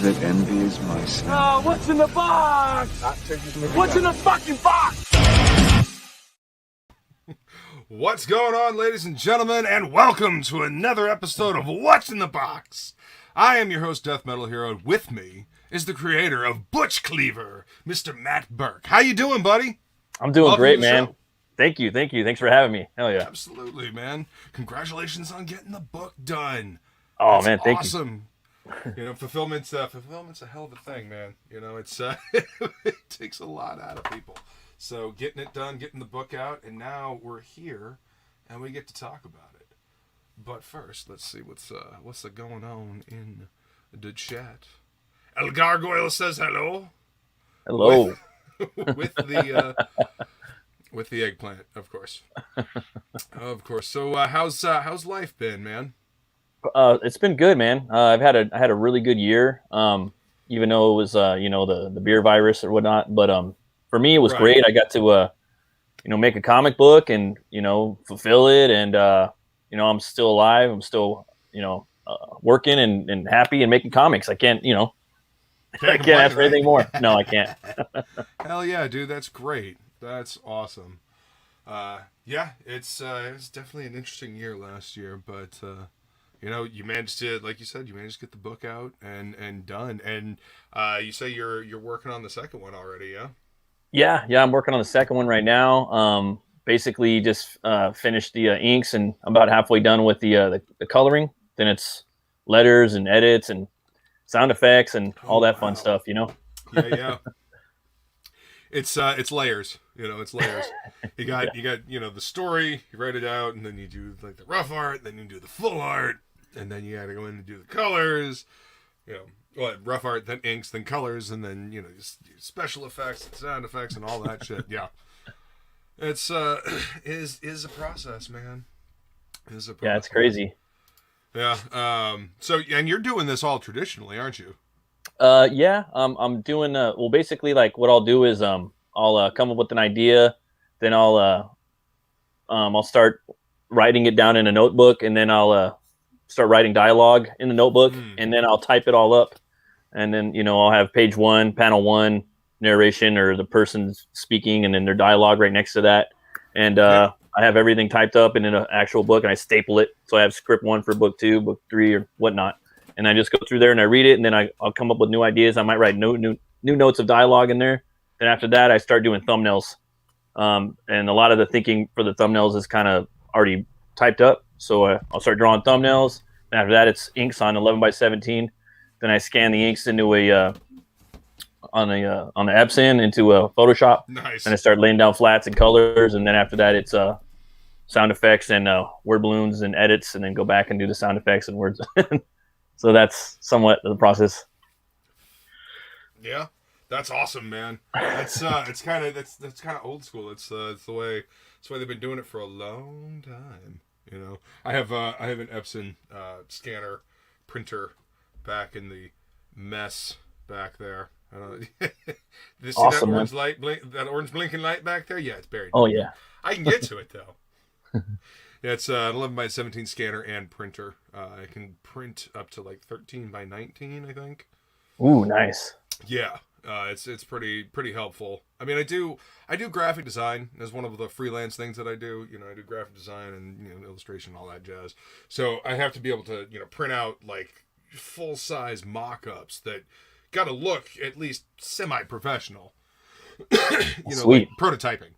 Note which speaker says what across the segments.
Speaker 1: that envies my sin.
Speaker 2: Oh, what's in the box? What's in the fucking box?
Speaker 3: What's going on, ladies and gentlemen, and welcome to another episode of What's in the Box. I am your host, Death Metal Hero, and with me is the creator of Butch Cleaver, Mr. Matt Burke. How you doing, buddy?
Speaker 4: I'm doing
Speaker 3: Welcome
Speaker 4: great,
Speaker 3: to the
Speaker 4: man.
Speaker 3: show.
Speaker 4: Thank you. Thanks for having me. Hell yeah.
Speaker 3: Absolutely, man. Congratulations on getting the book done.
Speaker 4: Oh,
Speaker 3: That's
Speaker 4: man, thank you.
Speaker 3: awesome. You know, fulfillment's a hell of a thing, man. You know, it's it takes a lot out of people. So getting it done, getting the book out, and now we're here, and we get to talk about it. But first, let's see what's going on in the chat. El Gargoyle says hello.
Speaker 4: Hello.
Speaker 3: With the eggplant, of course. Of course. So how's life been, man?
Speaker 4: It's been good, man. I had a really good year. Even though it was the beer virus or whatnot, but for me it was great. I got to make a comic book and fulfill it, and I'm still alive. I'm still working and happy and making comics. I can't I can't ask for anything more. No, I can't.
Speaker 3: Hell yeah, dude, that's great. That's awesome. Yeah, it's definitely an interesting year last year, but you managed to, like you said, get the book out and done. And you say you're working on the second one already, yeah?
Speaker 4: Yeah, I'm working on the second one right now. Basically just finished the inks, and I'm about halfway done with the coloring. Then it's letters and edits and sound effects and all that fun stuff,
Speaker 3: Yeah. It's layers, it's layers. You got the story, you write it out, and then you do like the rough art, then you do the full art, and then you got to go in and do the colors, rough art, then inks, then colors, and then just special effects and sound effects and all that shit. Yeah, it's is a process, man.
Speaker 4: Yeah, it's crazy.
Speaker 3: Yeah. So, and you're doing this all traditionally, aren't you?
Speaker 4: Yeah. I'm doing basically, like, what I'll do is I'll come up with an idea, then I'll start writing it down in a notebook, and then I'll start writing dialogue in the notebook, and then I'll type it all up, and then I'll have page 1, panel 1, narration, or the person speaking, and then their dialogue right next to that, and I have everything typed up in an actual book, and I staple it. So I have script 1 for book 2, book 3, or whatnot. And I just go through there and I read it, and then I'll come up with new ideas. I might write new notes of dialogue in there. Then after that, I start doing thumbnails. And a lot of the thinking for the thumbnails is kind of already typed up. So I'll start drawing thumbnails. And after that, it's inks on 11x17. Then I scan the inks into on the Epson into Photoshop.
Speaker 3: Nice.
Speaker 4: And I start laying down flats and colors. And then after that, it's sound effects and word balloons and edits, and then go back and do the sound effects and words. So that's somewhat the process.
Speaker 3: Yeah, that's awesome, man. That's that's kind of old school. It's the way they've been doing it for a long time. I have an Epson scanner printer back in the mess back there. I don't know. Did you see
Speaker 4: Awesome,
Speaker 3: that orange light that orange blinking light back there? Yeah, it's buried.
Speaker 4: Oh yeah.
Speaker 3: I can get to it though. Yeah, it's an 11x17 scanner and printer. I can print up to like 13x19, I think.
Speaker 4: Ooh, nice.
Speaker 3: Yeah, it's pretty helpful. I mean, I do graphic design as one of the freelance things that I do. I do graphic design and illustration, all that jazz. So I have to be able to print out like full size mock-ups that got to look at least semi-professional.
Speaker 4: Sweet.
Speaker 3: Like prototyping.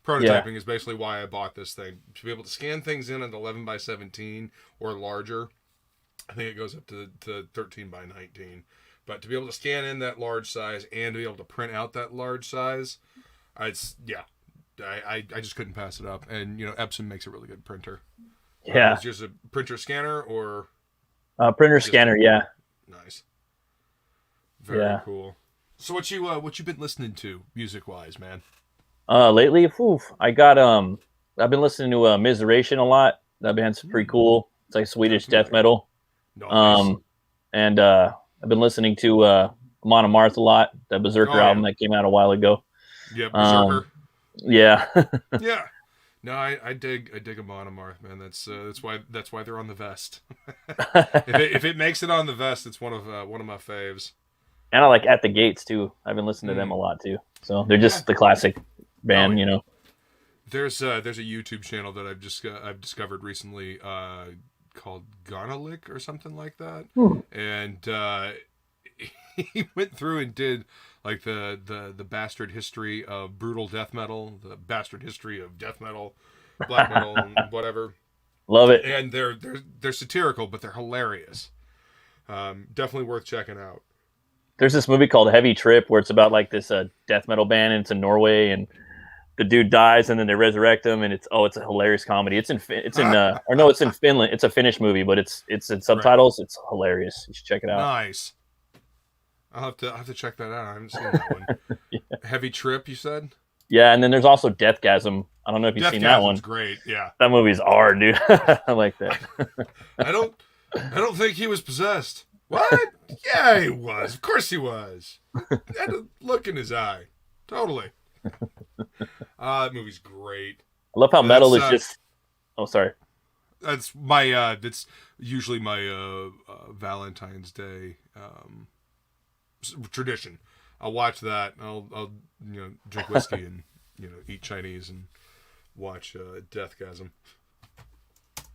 Speaker 3: Prototyping is basically why I bought this thing. To be able to scan things in at 11x17 or larger. I think it goes up to 13x19. But to be able to scan in that large size and to be able to print out that large size, I just couldn't pass it up. And, Epson makes a really good printer.
Speaker 4: Yeah.
Speaker 3: It's just a printer scanner or?
Speaker 4: Printer scanner, yeah.
Speaker 3: Nice. Very cool. So what you been listening to music-wise, man?
Speaker 4: Lately, I got I've been listening to Miseration a lot. That band's pretty cool. It's like Swedish death metal.
Speaker 3: Nice.
Speaker 4: And I've been listening to Amon Amarth a lot, the Berserker album that came out a while ago.
Speaker 3: Yeah, Berserker.
Speaker 4: Yeah.
Speaker 3: Yeah. No, I dig Amon Amarth, man. That's why they're on the vest. if it makes it on the vest, it's one of my faves.
Speaker 4: And I like At the Gates too. I've been listening to them a lot too. So they're just the classic band, you know.
Speaker 3: There's a YouTube channel that I've discovered recently called Gonalick or something like that, and he went through and did like the bastard history of brutal death metal, the bastard history of death metal, black metal, and whatever.
Speaker 4: Love it.
Speaker 3: And they're satirical, but they're hilarious. Definitely worth checking out.
Speaker 4: There's this movie called Heavy Trip where it's about like this death metal band, and it's in Norway, and the dude dies and then they resurrect him, and it's a hilarious comedy. It's in Finland. It's a Finnish movie, but it's in subtitles. Right. It's hilarious. You should check it out.
Speaker 3: Nice. I'll have to check that out. I haven't seen that one. Yeah. Heavy Trip, you said?
Speaker 4: Yeah, and then there's also Deathgasm. I don't know if you've seen that one.
Speaker 3: Deathgasm's great. Yeah.
Speaker 4: That movie's hard, dude. I like that.
Speaker 3: I don't think he was possessed. What? Yeah, he was. Of course he was. He had a look in his eye. Totally. That movie's great.
Speaker 4: I love how metal is just. Oh, sorry.
Speaker 3: That's my. That's usually my Valentine's Day tradition. I'll watch that. I'll drink whiskey and eat Chinese and watch Deathgasm.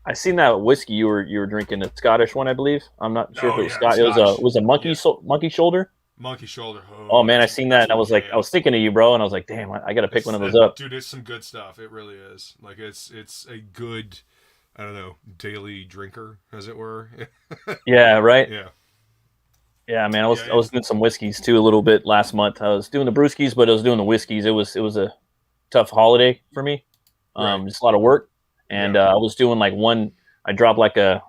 Speaker 3: I
Speaker 4: seen that whiskey you were drinking, a Scottish one, I believe. I'm not sure if it was Scotch. It was a monkey monkey shoulder.
Speaker 3: Monkey shoulder.
Speaker 4: Oh man, I seen that and I was like, I was thinking of you, bro, and I was like, damn, I got to pick one of those up.
Speaker 3: Dude, it's some good stuff. It really is. Like it's a good, I don't know, daily drinker, as it were.
Speaker 4: Yeah. Right.
Speaker 3: Yeah.
Speaker 4: Yeah, man. I was doing some whiskeys too a little bit last month. I was doing the brewskis, but I was doing the whiskeys. It was a tough holiday for me. Just a lot of work, and I was doing like one. I dropped like an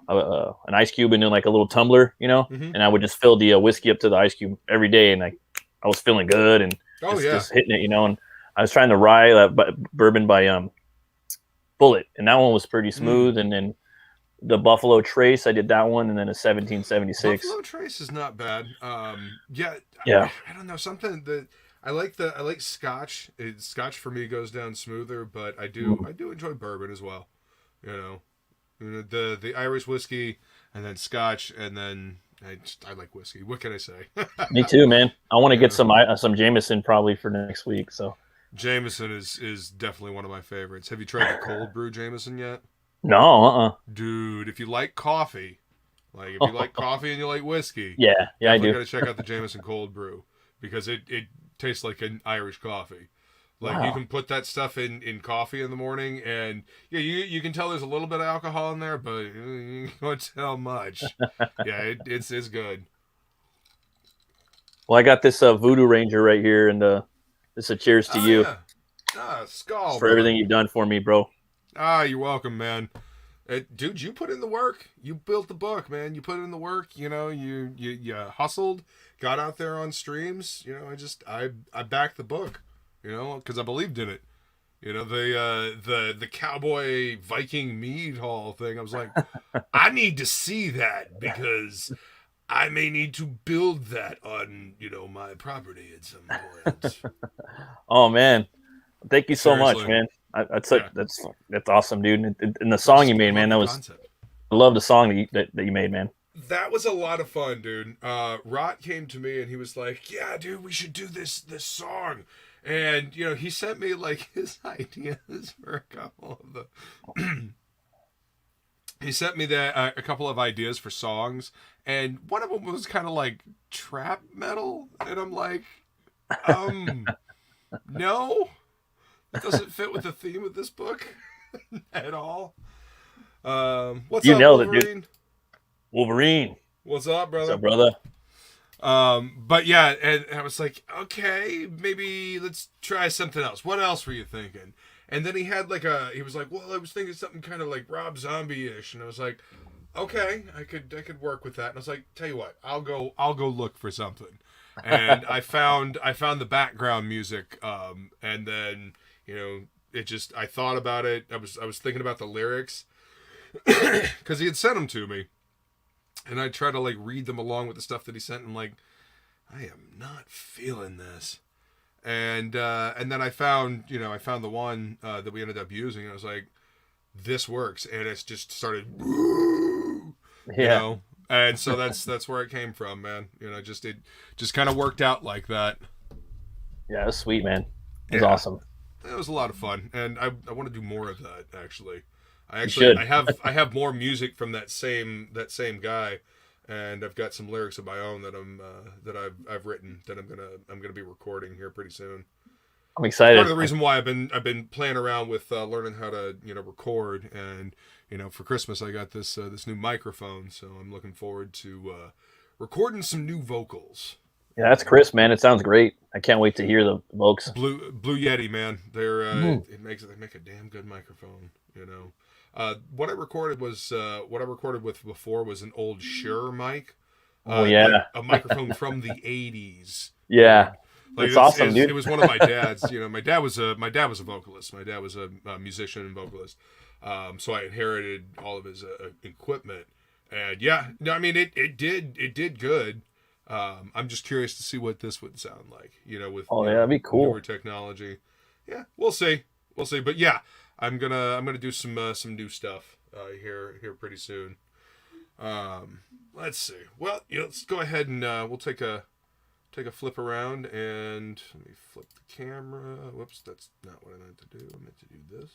Speaker 4: ice cube into like a little tumbler, and I would just fill the whiskey up to the ice cube every day, and like I was feeling good and just hitting it, and I was trying to rye bourbon by Bullet, and that one was pretty smooth, and then the Buffalo Trace, I did that one, and then a 1776.
Speaker 3: Buffalo Trace is not bad. Yeah. I don't know, something that I like Scotch. Scotch for me goes down smoother, but I do enjoy bourbon as well. The Irish whiskey, and then Scotch, and then I like whiskey. What can I say?
Speaker 4: Me too, man. I want to get some Jameson probably for next week. So
Speaker 3: Jameson is definitely one of my favorites. Have you tried the cold brew Jameson yet?
Speaker 4: No.
Speaker 3: Dude, if you like coffee, if you like coffee and you like whiskey,
Speaker 4: yeah, I do.
Speaker 3: You got to check out the Jameson cold brew because it tastes like an Irish coffee. Like, you can put that stuff in coffee in the morning, and you can tell there's a little bit of alcohol in there, but you can't tell much. Yeah, it's good.
Speaker 4: Well, I got this Voodoo Ranger right here, and this is a cheers to you.
Speaker 3: Yeah. Skull
Speaker 4: for everything you've done for me, bro.
Speaker 3: You're welcome, man. Dude, you put in the work. You built the book, man. You put in the work. You hustled, got out there on streams. I backed the book. Because I believed in it. The cowboy Viking mead hall thing. I was like, I need to see that because I may need to build that on, my property at some point.
Speaker 4: Oh man, thank you so much, man. That's awesome, dude. And the song you made, man, I love the song that you made, man.
Speaker 3: That was a lot of fun, dude. Rot came to me and he was like, yeah, dude, we should do this song. And, he sent me, his ideas for a couple of the... He sent me a couple of ideas for songs, and one of them was kind of like trap metal, and I'm like, no, it doesn't fit with the theme of this book at all. What's up, Wolverine?
Speaker 4: It, dude. Wolverine.
Speaker 3: What's up, brother?
Speaker 4: What's up, brother?
Speaker 3: But yeah, and I was like, okay, maybe let's try something else. What else were you thinking? And then he had he was like, well, I was thinking something kind of like Rob Zombie-ish. And I was like, okay, I could work with that. And I was like, tell you what, I'll go look for something. And I found the background music. And then, I thought about it. I was thinking about the lyrics because he had sent them to me. And I try to read them along with the stuff that he sent, and I am not feeling this. And then I found the one that we ended up using, and I was like, this works, and it's just started, And so that's where it came from, man. You know, it just kind of worked out like that.
Speaker 4: Yeah, it was sweet, man. It was awesome.
Speaker 3: It was a lot of fun, and I want to do more of that. Actually,
Speaker 4: should.
Speaker 3: I have more music from that same guy, and I've got some lyrics of my own that I've written that I'm gonna be recording here pretty soon.
Speaker 4: I'm excited.
Speaker 3: Part of the reason why I've been playing around with learning how to record, and for Christmas I got this new microphone, so I'm looking forward to recording some new vocals.
Speaker 4: Yeah, that's Chris, man. It sounds great. I can't wait to hear the vocals.
Speaker 3: Blue Yeti, man. They make a damn good microphone. What I recorded with before was an old Shure mic.
Speaker 4: Oh yeah,
Speaker 3: like a microphone from the '80s.
Speaker 4: Yeah.
Speaker 3: Like
Speaker 4: That's awesome, dude.
Speaker 3: It was one of my dad's. My dad was a vocalist. My dad was a musician and vocalist. So I inherited all of his equipment, and yeah, no, I mean it did good. I'm just curious to see what this would sound like. With
Speaker 4: that'd be cool.
Speaker 3: Newer technology. Yeah, we'll see. But yeah, I'm gonna do some new stuff here pretty soon. Let's see. Well, let's go ahead and we'll take a flip around, and let me flip the camera. Whoops, that's not what I meant to do. I meant to do this.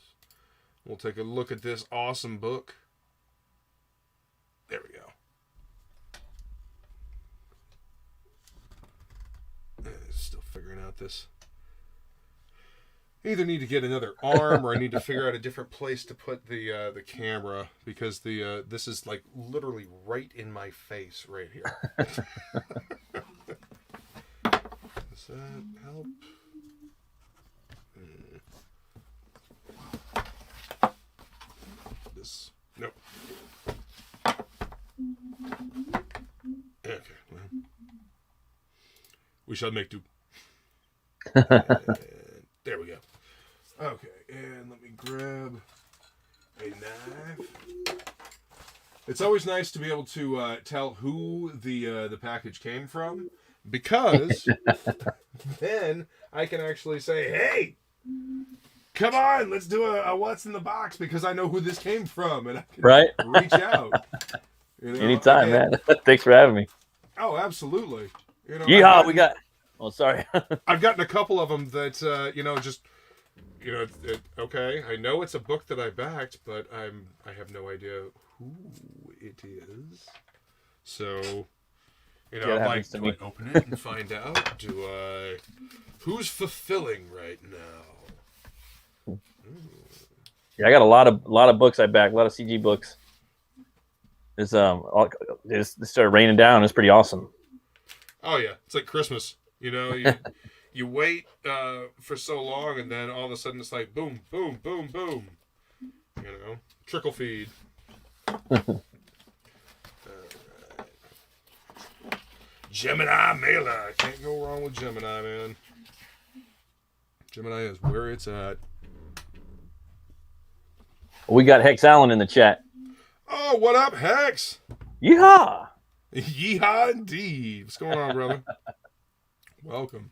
Speaker 3: We'll take a look at this awesome book. There we go. Still figuring out this. I either need to get another arm, or I need to figure out a different place to put the camera, because this is like literally right in my face right here. Does that help? This nope. Okay, well, we shall make do. There we go. Okay, and let me grab a knife. It's always nice to be able to tell who the package came from, because then I can actually say, "Hey, come on, let's do a what's in the box," because I know who this came from, and I can reach out.
Speaker 4: Anytime, man. Thanks for having me.
Speaker 3: Oh, absolutely.
Speaker 4: Yeehaw, we got. Oh, sorry.
Speaker 3: I've gotten a couple of them that okay. I know it's a book that I backed, but I have no idea who it is. So, do I open it and find out? Who's fulfilling right now?
Speaker 4: Yeah, I got a lot of books I backed, a lot of CG books. It started raining down. It's pretty awesome.
Speaker 3: Oh yeah, it's like Christmas. You wait for so long, and then all of a sudden it's like boom, boom, boom, boom. Trickle feed. Gemini mailer. Can't go wrong with Gemini, man. Gemini is where it's at.
Speaker 4: We got Hex Allen in the chat.
Speaker 3: Oh, what up, Hex?
Speaker 4: Yeehaw!
Speaker 3: Yeehaw indeed. What's going on, brother? Welcome.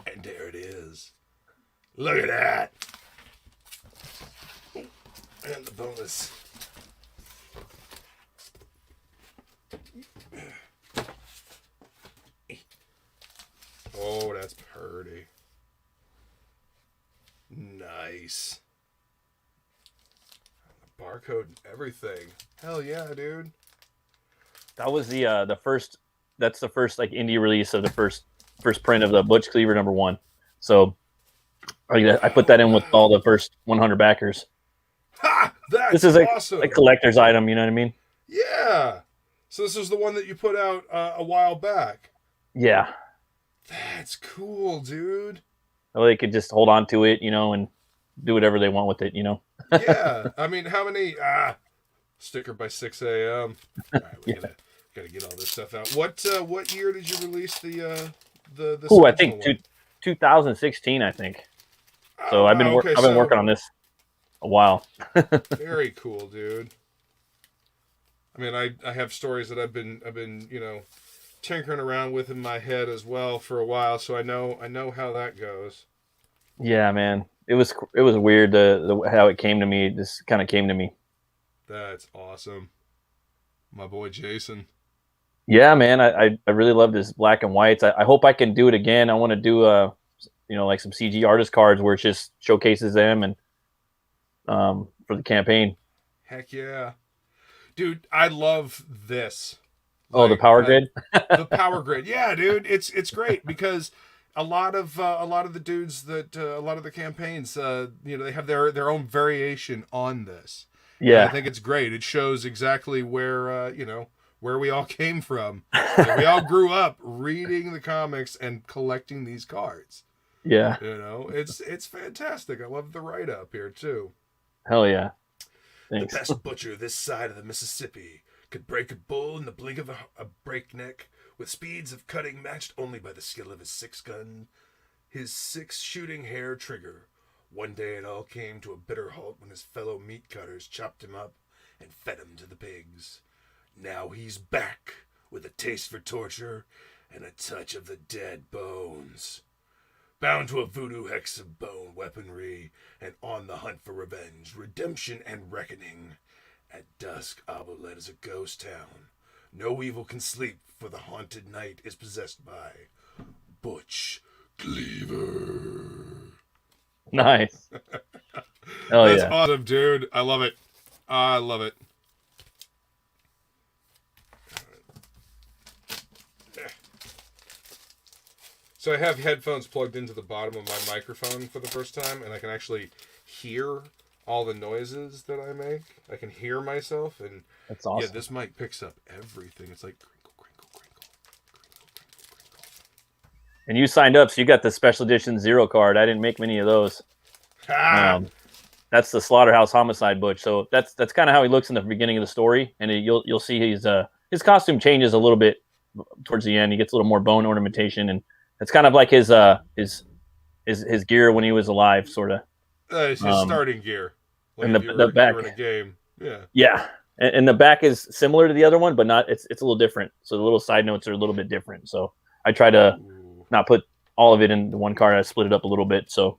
Speaker 3: And there it is. Look at that. And the bonus. Oh, that's pretty. Nice. Barcode and everything. Hell yeah, dude.
Speaker 4: That was the first. That's the first indie release of the first print of the Butch Cleaver #1. So I put that in with all the first 100 backers.
Speaker 3: Ha! That's
Speaker 4: this is
Speaker 3: awesome.
Speaker 4: A collector's item. You know what I mean?
Speaker 3: Yeah. So this is the one that you put out a while back.
Speaker 4: Yeah.
Speaker 3: That's cool, dude.
Speaker 4: Well, they could just hold on to it, and do whatever they want with it,
Speaker 3: Yeah. I mean, how many... sticker by 6 a.m. All right, we gotta get all this stuff out. What year did you release the
Speaker 4: I think 2016, I think. So I've been working on this a while.
Speaker 3: Very cool, dude. I mean, I have stories that I've been tinkering around with in my head as well for a while, so I know how that goes.
Speaker 4: Yeah, man. It was weird how it came to me. It just kind of came to me.
Speaker 3: That's awesome. My boy Jason.
Speaker 4: Yeah, man. I really love this black and whites. I hope I can do it again. I want to do like some CG artist cards where it just showcases them and for the campaign.
Speaker 3: Heck yeah. Dude, I love this.
Speaker 4: Oh, the power grid?
Speaker 3: The power grid. Yeah, dude. It's great because a lot of the dudes that a lot of the campaigns they have their own variation on this.
Speaker 4: Yeah.
Speaker 3: And I think it's great. It shows exactly where where we all came from. We all grew up reading the comics and collecting these cards.
Speaker 4: Yeah.
Speaker 3: It's fantastic. I love the write up here too.
Speaker 4: Hell yeah. Thanks.
Speaker 3: The best butcher this side of the Mississippi could break a bull in the blink of a breakneck, with speeds of cutting matched only by the skill of his 6-gun, his 6-shooting hair trigger. One day it all came to a bitter halt when his fellow meat cutters chopped him up and fed him to the pigs. Now he's back with a taste for torture and a touch of the dead bones. Bound to a voodoo hex of bone weaponry and on the hunt for revenge, redemption, and reckoning. At dusk, Abo is a ghost town. No evil can sleep, for the haunted night is possessed by Butch Cleaver.
Speaker 4: Nice. Oh,
Speaker 3: That's
Speaker 4: yeah.
Speaker 3: awesome, dude. I love it. I love it. So I have headphones plugged into the bottom of my microphone for the first time, and I can actually hear all the noises that I make. I can hear myself, and
Speaker 4: that's awesome.
Speaker 3: Yeah, this mic picks up everything. It's like crinkle, crinkle, crinkle, crinkle, crinkle, crinkle.
Speaker 4: And you signed up, so you got the special edition Zero card. I didn't make many of those. That's the Slaughterhouse Homicide Butch. So that's kind of how he looks in the beginning of the story, and you'll see his costume changes a little bit towards the end. He gets a little more bone ornamentation, and it's kind of like his gear when he was alive, sort of.
Speaker 3: It's his starting gear. Like
Speaker 4: and
Speaker 3: the back in a game. Yeah.
Speaker 4: Yeah. And the back is similar to the other one, but not. It's a little different. So the little side notes are a little bit different. So I try to not put all of it in the one card. I split it up a little bit. So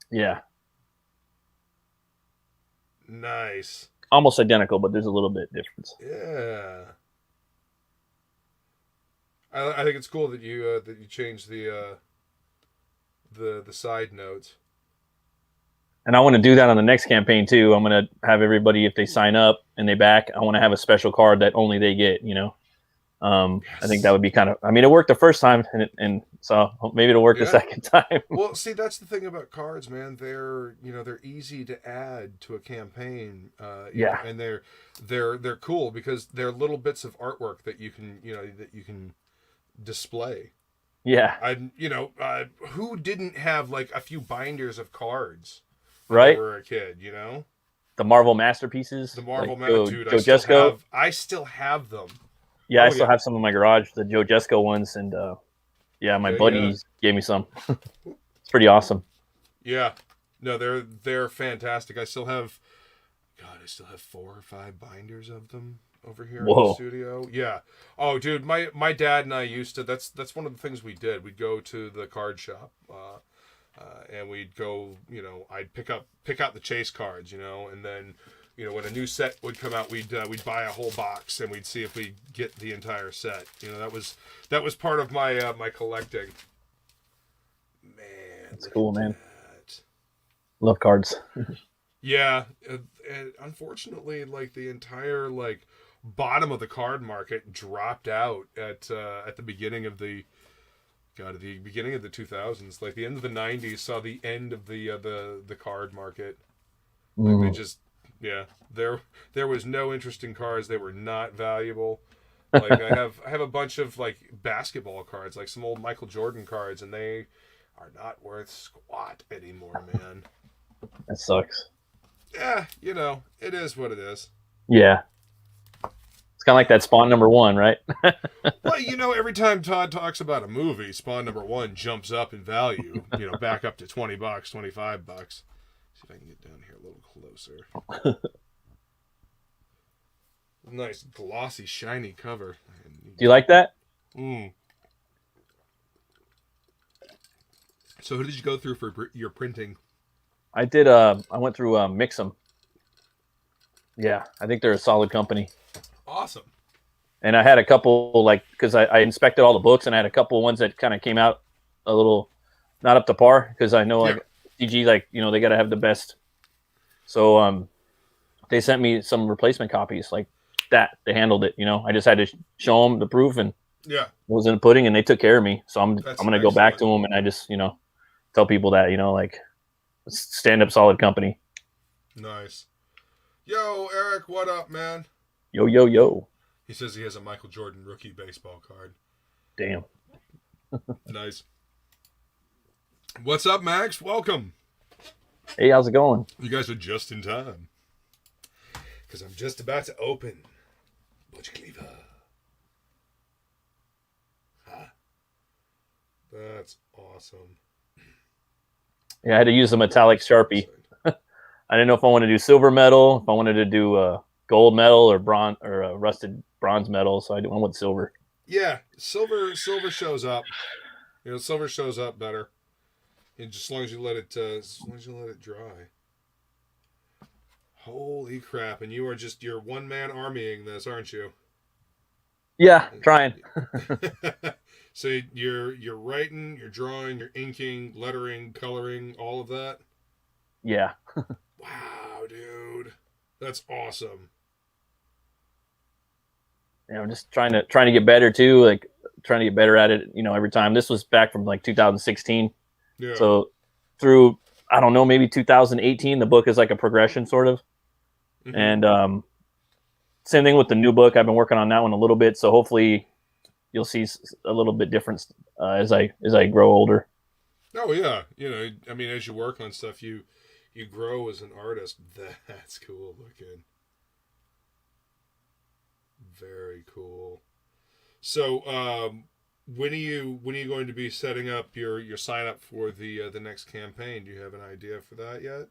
Speaker 4: yeah.
Speaker 3: Nice.
Speaker 4: Almost identical, but there's a little bit difference.
Speaker 3: Yeah. I think it's cool that you changed the side notes.
Speaker 4: And I want to do that on the next campaign too. I'm going to have everybody, if they sign up and they back, I want to have a special card that only they get, Yes. I think that would be kind of, it worked the first time and so maybe it'll work the second time.
Speaker 3: Well, see, that's the thing about cards, man. They're easy to add to a campaign. And they're cool because they're little bits of artwork that you can display.
Speaker 4: Yeah.
Speaker 3: Who didn't have like a few binders of cards?
Speaker 4: Right.
Speaker 3: When we were a kid,
Speaker 4: The Marvel masterpieces.
Speaker 3: The Marvel
Speaker 4: dude,
Speaker 3: I still have them.
Speaker 4: Yeah, I still have some in my garage, the Joe Jesco ones, and my buddies gave me some. It's pretty awesome.
Speaker 3: Yeah, no, they're fantastic. I still have 4 or 5 binders of them over here in the studio. Yeah. Oh, dude, my dad and I used to. That's one of the things we did. We'd go to the card shop. And we'd go, I'd pick out the chase cards, and then, when a new set would come out, we'd buy a whole box and we'd see if we get the entire set. That was part of my my collecting. Man,
Speaker 4: that's cool, man. Love cards.
Speaker 3: Yeah, and unfortunately, like the entire bottom of the card market dropped out at the beginning of the. At the beginning of the 2000s, like the end of the 90s, saw the end of the card market. Like they just, there was no interest in cards. They were not valuable. Like I have a bunch of like basketball cards, like some old Michael Jordan cards, and they are not worth squat anymore, man.
Speaker 4: That sucks.
Speaker 3: Yeah, it is what it is.
Speaker 4: Yeah. It's kind of like that Spawn #1, right?
Speaker 3: Well, every time Todd talks about a movie, Spawn #1 jumps up in value, back up to $20, $25. See if I can get down here a little closer. Nice, glossy, shiny cover.
Speaker 4: Do you like that?
Speaker 3: Mm. So who did you go through for your printing?
Speaker 4: I went through Mix'em. Yeah, I think they're a solid company.
Speaker 3: Awesome.
Speaker 4: And I had a couple, like, because I inspected all the books, and I had a couple ones that kind of came out a little not up to par, because I know, like, CG, like, you know, they got to have the best. So they sent me some replacement copies, like that. They handled it, you know. I just had to show them the proof, and it was in the pudding, and they took care of me. So I'm going to go back to them, and I just, you know, tell people that, you know, like, stand-up solid company.
Speaker 3: Nice. Yo, Eric, what up, man?
Speaker 4: Yo, yo, yo.
Speaker 3: He says he has a Michael Jordan rookie baseball card.
Speaker 4: Damn.
Speaker 3: Nice. What's up, Max? Welcome.
Speaker 4: Hey, how's it going?
Speaker 3: You guys are just in time. Because I'm just about to open Butch Cleaver. Huh? That's awesome.
Speaker 4: Yeah, I had to use a metallic Sharpie. I didn't know if I wanted to do silver metal, if I wanted to do gold metal or bronze or rusted bronze metal. So I went with silver.
Speaker 3: Yeah, silver shows up. You know, silver shows up better. And just as long as you let it dry. Holy crap! And you're one-man armying this, aren't you?
Speaker 4: Yeah, trying.
Speaker 3: So you're writing, you're drawing, you're inking, lettering, coloring, all of that.
Speaker 4: Yeah.
Speaker 3: Wow, dude, that's awesome.
Speaker 4: Yeah, I'm just trying to get better too. Like trying to get better at it. You know, every time. This was back from like 2016.
Speaker 3: Yeah.
Speaker 4: So through, I don't know, maybe 2018, the book is like a progression sort of. Mm-hmm. And same thing with the new book. I've been working on that one a little bit. So hopefully you'll see a little bit different as I grow older.
Speaker 3: Oh yeah, you know, I mean, as you work on stuff, you grow as an artist. That's cool looking. Very cool. So, when are you going to be setting up your sign up for the next campaign? Do you have an idea for that yet?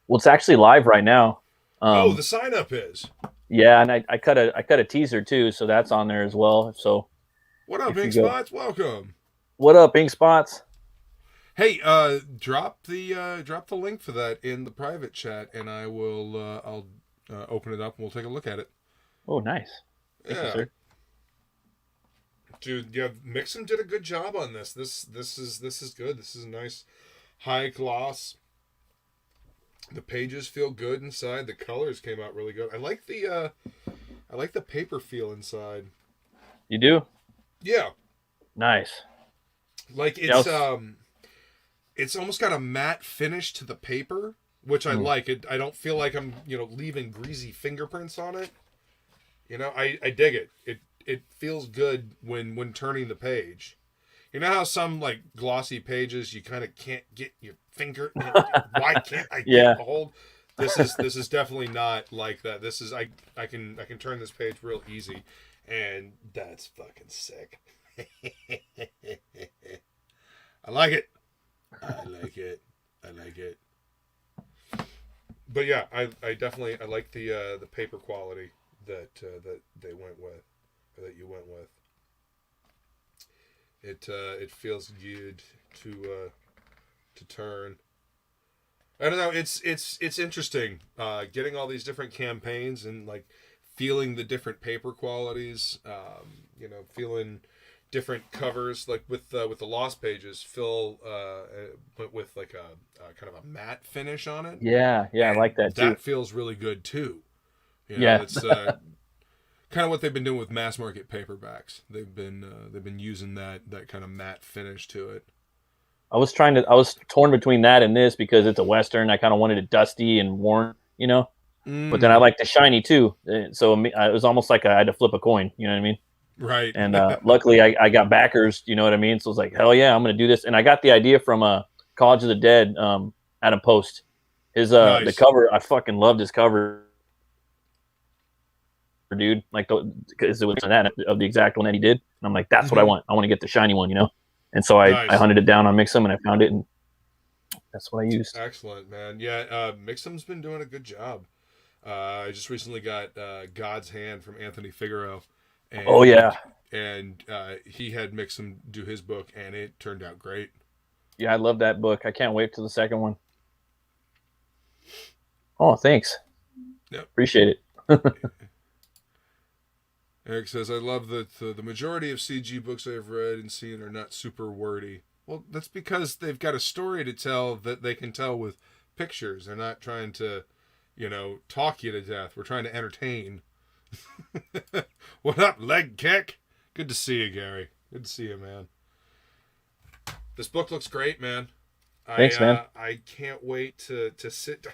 Speaker 4: Well, it's actually live right now.
Speaker 3: The sign up is.
Speaker 4: Yeah, and I cut a teaser too, so that's on there as well. So,
Speaker 3: what up, Ink Spots? Welcome.
Speaker 4: What up, Ink Spots?
Speaker 3: Hey, drop the link for that in the private chat, and I will I'll open it up and we'll take a look at it.
Speaker 4: Oh, nice. Thank you, sir.
Speaker 3: Dude, yeah, Mix'em did a good job on this. This is good. This is a nice high gloss. The pages feel good inside. The colors came out really good. I like the paper feel inside.
Speaker 4: You do?
Speaker 3: Yeah.
Speaker 4: Nice.
Speaker 3: Like it's almost got a matte finish to the paper, which I like. I don't feel like I'm, leaving greasy fingerprints on it. You know, I dig it. It feels good when turning the page. You know how some like glossy pages you kind of can't get your finger. Why can't I get a hold? This is definitely not like that. This is I can turn this page real easy, and that's fucking sick. I like it. I like it. But yeah, I definitely like the paper quality that they went with, or that you went with. It feels good to turn. I don't know. It's interesting getting all these different campaigns and like feeling the different paper qualities. Feeling different covers, like with the Lost Pages. Phil went with like a kind of a matte finish on it.
Speaker 4: Yeah, I like that too.
Speaker 3: That feels really good too. It's kind of what they've been doing with mass market paperbacks. They've been using that kind of matte finish to it.
Speaker 4: I was torn between that and this because it's a Western. I kind of wanted it dusty and worn, but then I like the shiny too. So it was almost like I had to flip a coin. You know what I mean?
Speaker 3: Right.
Speaker 4: And luckily I got backers. You know what I mean? So I was like, hell yeah, I'm going to do this. And I got the idea from College of the Dead, Adam Post. His
Speaker 3: nice.
Speaker 4: The cover, I fucking loved his cover, dude. Like, because it was that of the exact one that he did. And I'm like, that's what I want. I want to get the shiny one, And so I hunted it down on Mix'em and I found it, and that's what I used.
Speaker 3: Excellent, man. Yeah, Mix'em's been doing a good job. I just recently got God's Hand from Anthony Figaro. And
Speaker 4: oh yeah,
Speaker 3: and he had Mixum do his book, and it turned out great.
Speaker 4: Yeah, I love that book. I can't wait till the second one. Oh, thanks.
Speaker 3: Yep.
Speaker 4: Appreciate it.
Speaker 3: Eric says, I love that the majority of CG books I've read and seen are not super wordy. Well, that's because they've got a story to tell that they can tell with pictures. They're not trying to, talk you to death. We're trying to entertain. What up, leg kick? Good to see you, Gary. Good to see you, man. This book looks great, man.
Speaker 4: Thanks, man.
Speaker 3: I can't wait to sit down.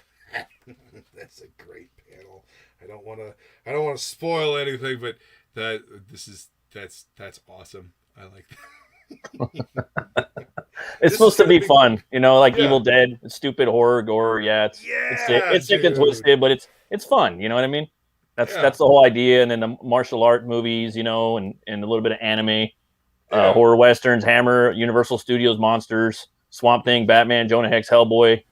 Speaker 3: That's a great panel. I don't want to spoil anything, but that's awesome. I like that.
Speaker 4: It's supposed to be fun, like
Speaker 3: Yeah.
Speaker 4: Evil Dead, stupid horror gore. Yeah, it's sick and twisted, but it's fun. You know what I mean? That's the whole idea. And then the martial art movies, and a little bit of anime, horror westerns, Hammer, Universal Studios monsters, Swamp Thing, Batman, Jonah Hex, Hellboy.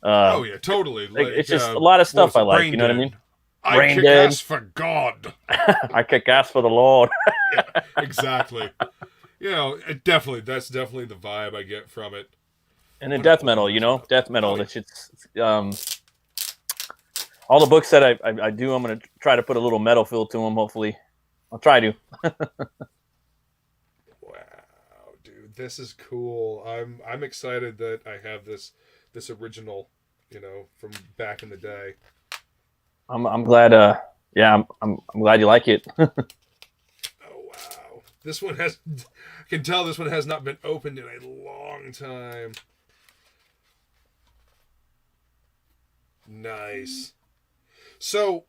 Speaker 3: Oh yeah, totally.
Speaker 4: Like, it's just a lot of stuff I like. You know what I mean?
Speaker 3: I kick ass for God.
Speaker 4: I kick ass for the Lord.
Speaker 3: Yeah, exactly. That's definitely the vibe I get from it.
Speaker 4: And then death metal, death metal. Oh, yeah. It's all the books that I do. I'm gonna try to put a little metal feel to them. Hopefully, I'll try to.
Speaker 3: Wow, dude, this is cool. I'm excited that I have this original, from back in the day.
Speaker 4: I'm glad. I'm glad you like it.
Speaker 3: Oh wow, this one I can tell this one has not been opened in a long time. Nice. So,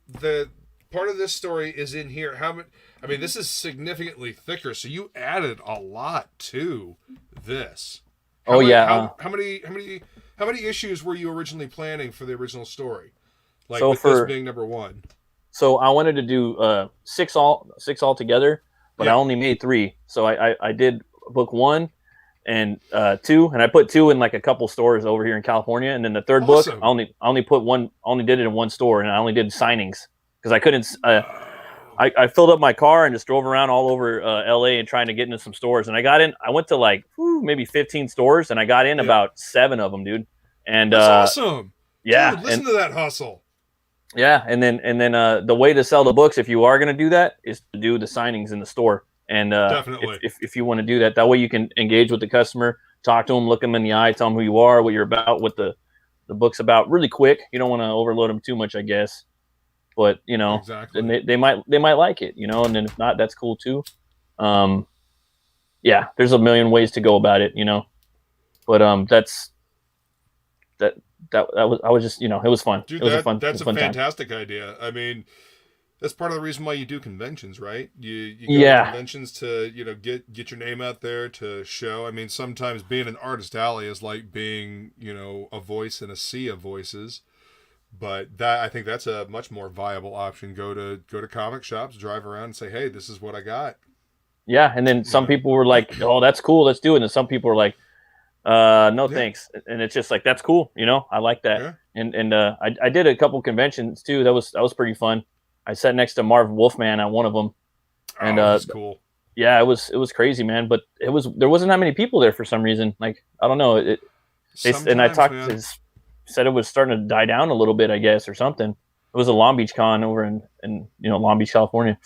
Speaker 3: the part of this story is in here. This is significantly thicker. So you added a lot to this. How many issues were you originally planning for the original story? Like, so with this being number 1.
Speaker 4: So I wanted to do 6 altogether, but I only made 3. So I did book 1 and 2, and I put 2 in like a couple stores over here in California, and then the third book I only put 1, only did it in 1 store, and I only did signings because I couldn't. I filled up my car and just drove around all over LA and trying to get into some stores, and I went to like maybe 15 stores, and I got in about 7 of them, dude. And
Speaker 3: that's awesome.
Speaker 4: Yeah,
Speaker 3: dude, listen to that hustle.
Speaker 4: Yeah, and then the way to sell the books, if you are going to do that, is to do the signings in the store. And
Speaker 3: definitely,
Speaker 4: if you want to do that, that way you can engage with the customer, talk to them, look them in the eye, tell them who you are, what you're about, what the book's about, really quick. You don't want to overload them too much, I guess. But
Speaker 3: exactly.
Speaker 4: and they might like it, and then if not, that's cool too. Yeah, there's a million ways to go about it, But I was just, it was fun.
Speaker 3: Dude,
Speaker 4: it was a fun.
Speaker 3: That's
Speaker 4: a fun
Speaker 3: fantastic
Speaker 4: time.
Speaker 3: idea. I mean, that's part of the reason why you do conventions, right? You go to conventions to get your name out there, to show. I mean, sometimes being an artist alley is like being a voice in a sea of voices. But I think that's a much more viable option. Go to comic shops, drive around, and say, "Hey, this is what I got."
Speaker 4: Yeah, and then some people were like, "Oh, that's cool, let's do it." And then some people were like, "No, thanks." And it's just like, that's cool, I like that. Yeah. And I did a couple conventions too. That was pretty fun. I sat next to Marv Wolfman at one of them, and
Speaker 3: that's cool.
Speaker 4: Yeah, it was crazy, man. But there wasn't that many people there for some reason. Like, I don't know. And I talked to said it was starting to die down a little bit, I guess, or something. It was a Long Beach con over in Long Beach, California.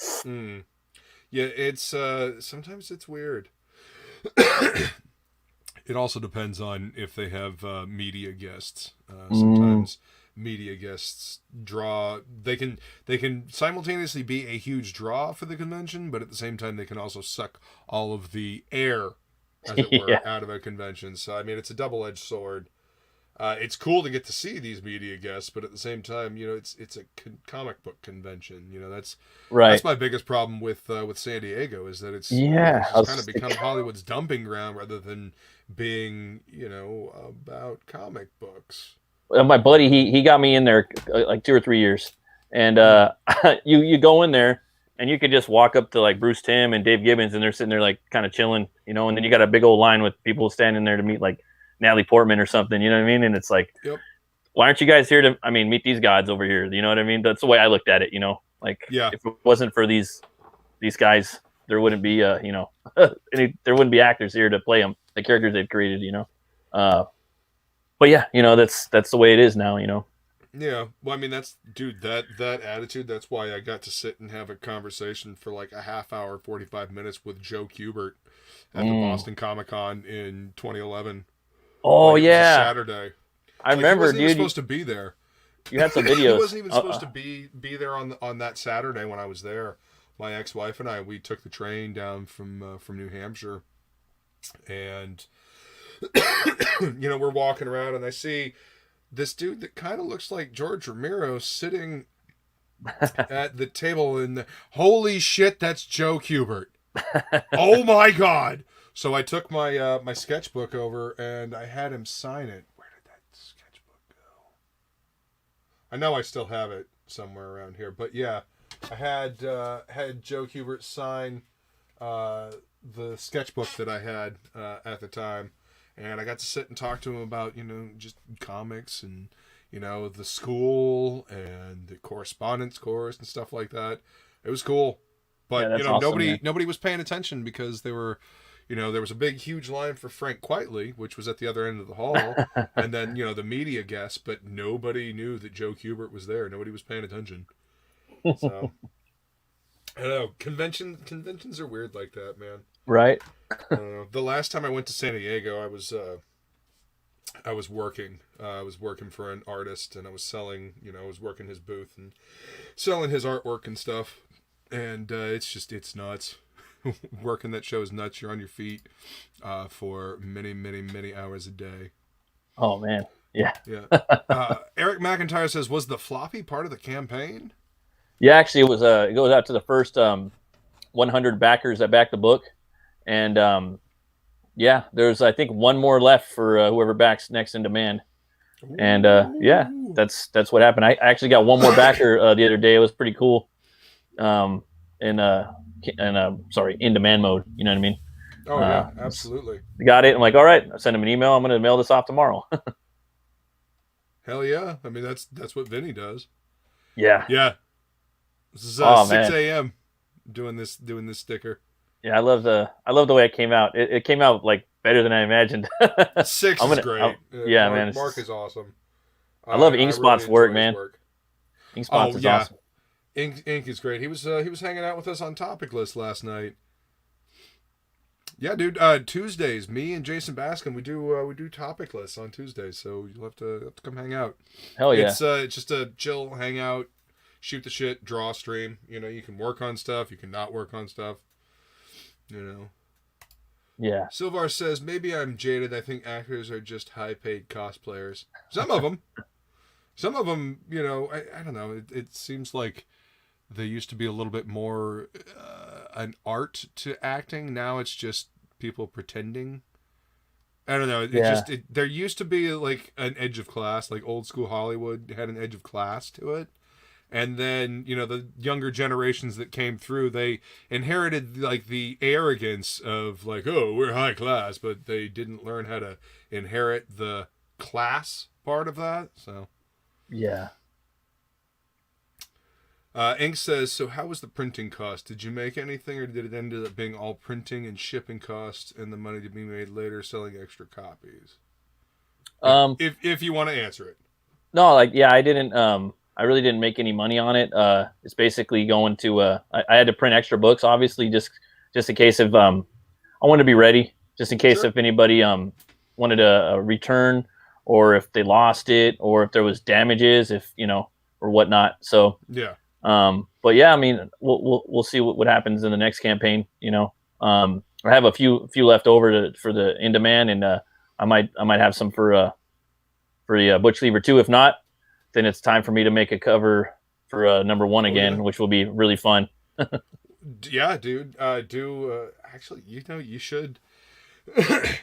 Speaker 3: Yeah, it's sometimes it's weird. It also depends on if they have media guests. Sometimes media guests draw. They can simultaneously be a huge draw for the convention, but at the same time they can also suck all of the air, as it were, out of a convention. So I mean, it's a double-edged sword. It's cool to get to see these media guests, but at the same time, it's a comic book convention. That's right. That's my biggest problem with San Diego, is that it's kind of become Hollywood's dumping ground rather than being about comic books.
Speaker 4: My buddy, he got me in there like 2 or 3 years, and you go in there and you could just walk up to like Bruce Timm and Dave Gibbons, and they're sitting there like kind of chilling, and then you got a big old line with people standing there to meet like Natalie Portman or something, you know what I mean? And it's like, why aren't you guys here to, meet these gods over here? You know what I mean? That's the way I looked at it, Like, if it wasn't for these these guys, there wouldn't be you know, there wouldn't be actors here to play them, the characters they've created, you know. But yeah, you know, that's the way it is now, you know.
Speaker 3: Yeah, well, I mean, that's dude, that attitude. That's why I got to sit and have a conversation for like a half hour, 45 minutes with Joe Kubert at the Boston Comic Con in 2011.
Speaker 4: Oh
Speaker 3: like,
Speaker 4: yeah,
Speaker 3: Saturday.
Speaker 4: I remember,
Speaker 3: he wasn't even
Speaker 4: dude.
Speaker 3: supposed to be there.
Speaker 4: You had some videos.
Speaker 3: He wasn't even supposed to be there on that Saturday when I was there. My ex-wife and I, we took the train down from New Hampshire, and you know, we're walking around, and I see this dude that kind of looks like George Romero sitting at the table, and holy shit, that's Joe Kubert. Oh my god! So I took my my sketchbook over, and I had him sign it. Where did that sketchbook go? I know I still have it somewhere around here, but yeah, I had Joe Kubert sign the sketchbook that I had at the time, and I got to sit and talk to him about, you know, just comics and, you know, the school and the correspondence course and stuff like that. It was cool, but
Speaker 4: Yeah,
Speaker 3: you know,
Speaker 4: awesome,
Speaker 3: nobody was paying attention because they were. You know, there was a big, huge line for Frank Quitely, which was at the other end of the hall, and then, you know, the media guests, but nobody knew that Joe Kubert was there. Nobody was paying attention. So, I don't know. Conventions are weird like that, man.
Speaker 4: Right.
Speaker 3: I don't know. The last time I went to San Diego, I was working. I was working for an artist, and I was selling, you know, I was working his booth and selling his artwork and stuff. And it's nuts. Working that show is nuts. You're on your feet for many, many, many hours a day.
Speaker 4: Oh man, yeah.
Speaker 3: Eric McIntyre says, was the floppy part of the campaign?
Speaker 4: Yeah, actually, it was. It goes out to the first 100 backers that backed the book, and yeah, there's I think one more left for whoever backs next in demand. And yeah, that's what happened. I actually got one more backer the other day. It was pretty cool. In demand mode. You know what I mean?
Speaker 3: Oh yeah, absolutely.
Speaker 4: Got it. I'm like, all right. I sent him an email. I'm going to mail this off tomorrow.
Speaker 3: Hell yeah! I mean, that's what Vinny does.
Speaker 4: Yeah.
Speaker 3: Yeah. This is 6 a.m. doing this sticker.
Speaker 4: Yeah, I love the way it came out. It came out like better than I imagined.
Speaker 3: 6 is great.
Speaker 4: Yeah, man.
Speaker 3: Mark is awesome.
Speaker 4: I love Inkspot's
Speaker 3: really
Speaker 4: work, man. Inkspot's is awesome.
Speaker 3: Ink is great. He was hanging out with us on Topic List last night. Yeah, dude. Tuesdays, me and Jason Baskin, we do Topic Lists on Tuesdays, so you'll have to come hang out.
Speaker 4: Hell yeah!
Speaker 3: It's just a chill hangout, shoot the shit, draw stream. You know, you can work on stuff, you can not work on stuff. You know.
Speaker 4: Yeah.
Speaker 3: Silvar says, maybe I'm jaded. I think actors are just high-paid cosplayers. Some of them, you know, I don't know. It seems like there used to be a little bit more an art to acting. Now it's just people pretending. I don't know. There used to be like an edge of class, like old school Hollywood had an edge of class to it. And then, you know, the younger generations that came through, they inherited like the arrogance of like, oh, we're high class, but they didn't learn how to inherit the class part of that. So,
Speaker 4: yeah.
Speaker 3: Ink says, so how was the printing cost? Did you make anything, or did it end up being all printing and shipping costs and the money to be made later selling extra copies? If you want to answer it.
Speaker 4: No, like, yeah, I didn't, I really didn't make any money on it. It's basically going to, I had to print extra books, obviously, just in case of, I wanted to be ready, just in case if anybody wanted a return, or if they lost it, or if there was damages, if, you know, or whatnot. So,
Speaker 3: yeah.
Speaker 4: But yeah, I mean, we'll see what happens in the next campaign. You know, I have a few left over for the in demand, and I might have some for the Butch Lever 2. If not, then it's time for me to make a cover for #1 again, which will be really fun.
Speaker 3: Yeah, dude. Actually, you know, you should.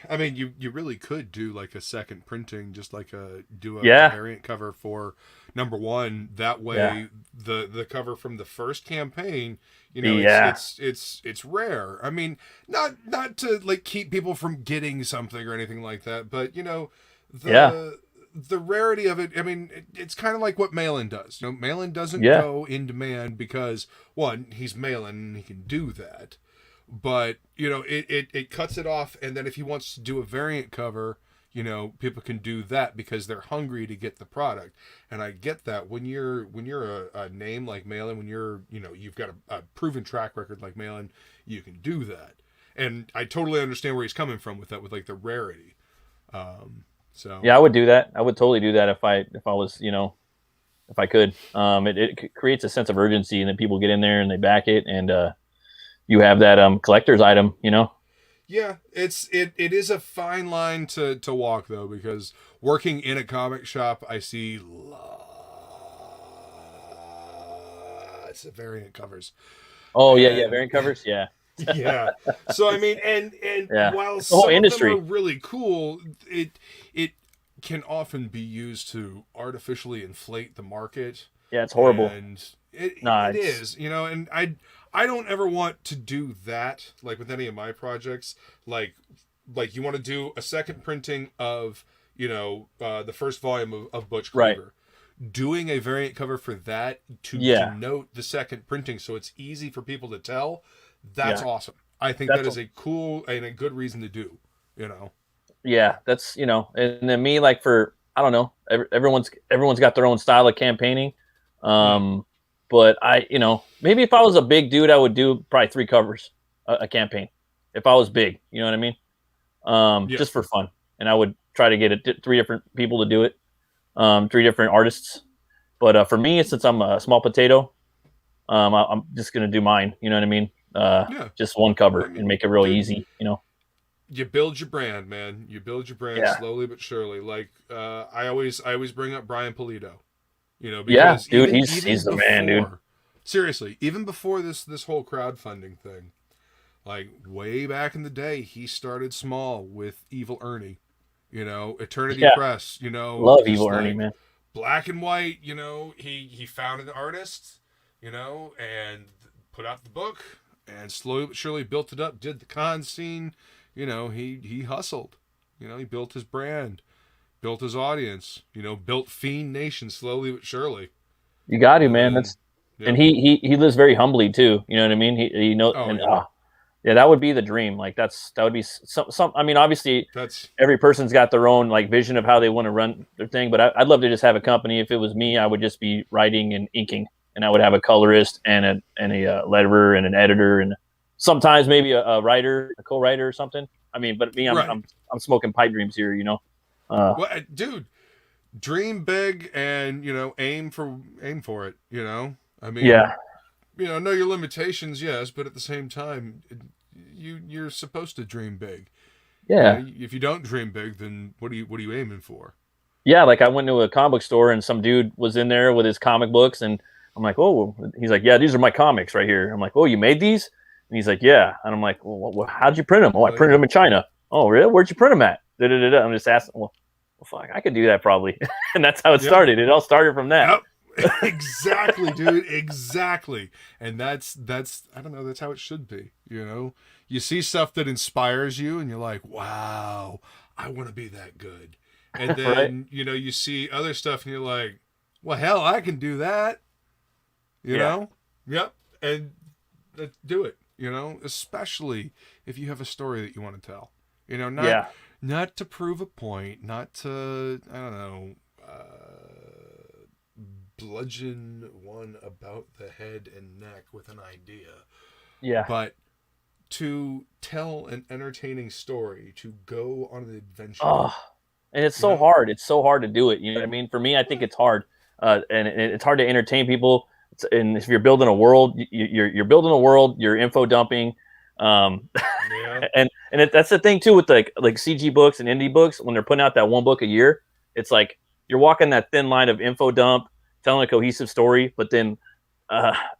Speaker 3: I mean, you really could do like a second printing, just like a variant cover for #1. That way, the cover from the first campaign, you know, it's rare. I mean, not to like keep people from getting something or anything like that, but you know, the rarity of it, I mean, it's kind of like what Malin does. You know, Malin doesn't
Speaker 4: Yeah.
Speaker 3: go in demand because, one, he's Malin and he can do that. But, you know, it cuts it off, and then if he wants to do a variant cover, you know, people can do that because they're hungry to get the product. And I get that when you're a name like Malin, when you're, you know, you've got a proven track record like Malin, you can do that. And I totally understand where he's coming from with that, with like the rarity. So
Speaker 4: Yeah, I would do that. I would totally do that if I was, you know, if I could. It creates a sense of urgency, and then people get in there and they back it, and you have that collector's item, you know.
Speaker 3: yeah, it is a fine line to walk though, because working in a comic shop, I see lots of variant covers.
Speaker 4: Oh yeah,
Speaker 3: And-
Speaker 4: variant covers, yeah.
Speaker 3: Yeah. So I mean, and
Speaker 4: Yeah.
Speaker 3: while
Speaker 4: whole
Speaker 3: some
Speaker 4: industry.
Speaker 3: of them are really cool, it can often be used to artificially inflate the market.
Speaker 4: Yeah, it's horrible.
Speaker 3: And it
Speaker 4: it's-
Speaker 3: is, you know, and I don't ever want to do that, like with any of my projects. Like you want to do a second printing of, you know, the first volume of Butch
Speaker 4: Right.
Speaker 3: Cleaver. Doing a variant cover for that to
Speaker 4: Yeah.
Speaker 3: denote the second printing so it's easy for people to tell, that's
Speaker 4: Yeah.
Speaker 3: awesome. I think
Speaker 4: That's
Speaker 3: that is a cool and a good reason to do, you know.
Speaker 4: Yeah, that's, you know, and then me, like, for, I don't know, everyone's got their own style of campaigning. But I, you know, maybe if I was a big dude, I would do probably 3 covers a campaign. If I was big, you know what I mean?
Speaker 3: Yeah.
Speaker 4: Just for fun. And I would try to get 3 different people to do it. 3 different artists. But for me, since I'm a small potato, I'm just going to do mine. You know what I mean?
Speaker 3: Yeah.
Speaker 4: Just one cover
Speaker 3: I mean,
Speaker 4: and make it real
Speaker 3: dude,
Speaker 4: easy, you know?
Speaker 3: You build your brand, man. You build your brand
Speaker 4: Yeah.
Speaker 3: slowly but surely. Like I always bring up Brian Polito. You know,
Speaker 4: Yeah,
Speaker 3: because
Speaker 4: dude,
Speaker 3: even
Speaker 4: he's the man, dude.
Speaker 3: Seriously, even before this whole crowdfunding thing, like way back in the day, he started small with Evil Ernie. You know, Eternity
Speaker 4: Yeah.
Speaker 3: Press. You know,
Speaker 4: Love
Speaker 3: just
Speaker 4: Evil
Speaker 3: like
Speaker 4: Ernie, man.
Speaker 3: Black and White. You know, he found an artist. You know, and put out the book, and slowly but surely built it up. Did the con scene. You know, he hustled. You know, he built his brand, built his audience. You know, built Fiend Nation slowly but surely.
Speaker 4: You got to,
Speaker 3: And
Speaker 4: man.
Speaker 3: then-
Speaker 4: That's
Speaker 3: Yep.
Speaker 4: And he lives very humbly too. You know what I mean? He knows.
Speaker 3: Oh,
Speaker 4: and,
Speaker 3: yeah.
Speaker 4: yeah, that would be the dream. Like that would be some. I mean, obviously,
Speaker 3: That's
Speaker 4: every person's got their own like vision of how they want to run their thing. But I'd love to just have a company. If it was me, I would just be writing and inking, and I would have a colorist and a letterer and an editor, and sometimes maybe a writer, a co-writer or something. I mean, but me,
Speaker 3: Right.
Speaker 4: I'm smoking pipe dreams here. You know.
Speaker 3: well, dude. Dream big and, you know, aim for it. You know, I mean,
Speaker 4: Yeah.
Speaker 3: You know your limitations, yes, but at the same time, you're supposed to dream big.
Speaker 4: Yeah.
Speaker 3: You know, if you don't dream big, then what are you aiming for?
Speaker 4: Yeah, like I went to a comic book store and some dude was in there with his comic books, and I'm like, oh, he's like, yeah, these are my comics right here. I'm like, oh, you made these? And he's like, yeah. And I'm like, well, how'd you print them? Oh, I printed them in China. Oh, really? Where'd you print them at? Da-da-da-da. I'm just asking, well, fuck, I could do that probably. And that's how it started. It all started from that.
Speaker 3: Yep. Exactly, dude. Exactly. And that's I don't know, that's how it should be. You know, you see stuff that inspires you and you're like, wow, I want to be that good. And then,
Speaker 4: Right.
Speaker 3: you know, you see other stuff and you're like, well, hell, I can do that. You know? Yep. And do it, you know, especially if you have a story that you want to tell. You know, not to prove a point, not to, I don't know, bludgeon one about the head and neck with an idea.
Speaker 4: Yeah.
Speaker 3: But to tell an entertaining story, to go on an adventure.
Speaker 4: Oh, and it's so hard. It's so hard to do it. You know what I mean? For me, I think it's hard. And it's hard to entertain people. And if you're building a world, you're building a world, you're info dumping.
Speaker 3: Yeah.
Speaker 4: And that's the thing too with like CG books and indie books. When they're putting out that one book a year, it's like you're walking that thin line of info dump, telling a cohesive story, but then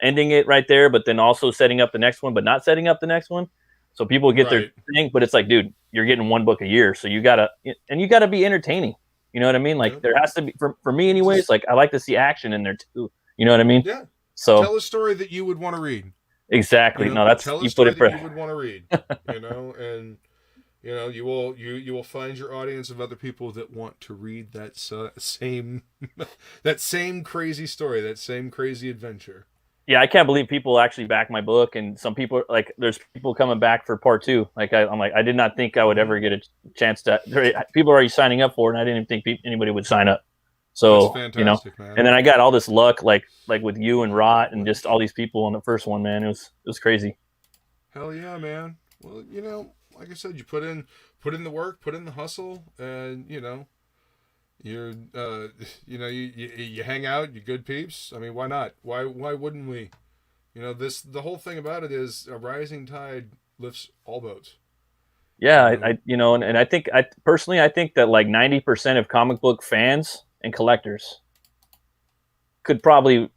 Speaker 4: ending it right there, but then also setting up the next one, but not setting up the next one. So people get their thing, but it's like, dude, you're getting one book a year, so you gotta be entertaining. You know what I mean? Like there has to be, for me anyways, like I like to see action in there too. You know what I mean?
Speaker 3: Yeah.
Speaker 4: So
Speaker 3: tell a story that you would want to read.
Speaker 4: Exactly.
Speaker 3: You know,
Speaker 4: no, that's
Speaker 3: tell a
Speaker 4: you
Speaker 3: story
Speaker 4: put it.
Speaker 3: that you would want to read. You know, and you will find your audience of other people that want to read that same that same crazy story, that same crazy adventure.
Speaker 4: Yeah, I can't believe people actually back my book, and some people like there's people coming back for part 2. Like I'm like I did not think I would ever get a chance to. People are already signing up for it, and I didn't even think anybody would sign up. So
Speaker 3: That's fantastic, man.
Speaker 4: and then I got all this luck, like with you and Rot, and just all these people on the first one, man. It was crazy.
Speaker 3: Hell yeah, man. Well, like I said, you put in the work, put in the hustle, and you're you hang out, you good peeps. I mean, why not? Why wouldn't we? The whole thing about it is a rising tide lifts all boats.
Speaker 4: Yeah, and I think personally I think that like 90% of comic book fans and collectors could probably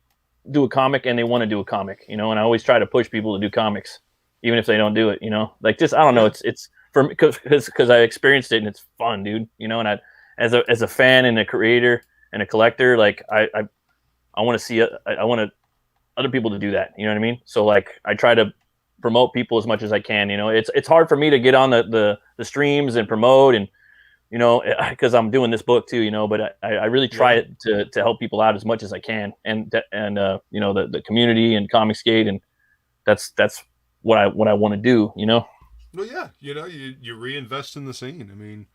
Speaker 4: do a comic, and they want to do a comic, and I always try to push people to do comics, even if they don't do it, like just, I don't know. It's for me, because I experienced it and it's fun, dude, and I, as a fan and a creator and a collector, like I want to see I want other people to do that. You know what I mean? So like I try to promote people as much as I can. It's hard for me to get on the streams and promote, and because I'm doing this book too, but I really try to help people out as much as I can, and the community and Comicsgate, and that's what I want to do.
Speaker 3: Well, yeah, you reinvest in the scene. I mean,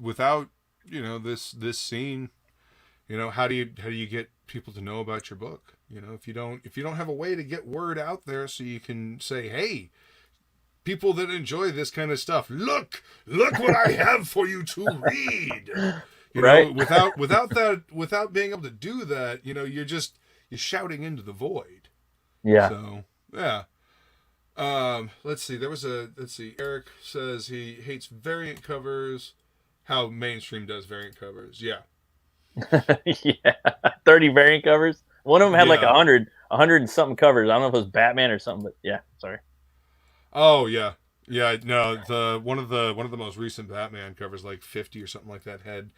Speaker 3: without this scene, how do you get people to know about your book? If you don't have a way to get word out there, so you can say, hey, people that enjoy this kind of stuff, look what I have for you to read.
Speaker 4: Right.
Speaker 3: Without being able to do that, you're shouting into the void.
Speaker 4: Yeah.
Speaker 3: So yeah. Let's see. Eric says he hates variant covers. How mainstream does variant covers? Yeah.
Speaker 4: Yeah. 30 variant covers. One of them had like 100 and something covers. I don't know if it was Batman or something, but yeah. Sorry.
Speaker 3: Oh yeah. Yeah, no, one of the most recent Batman covers, like 50 or something like that, had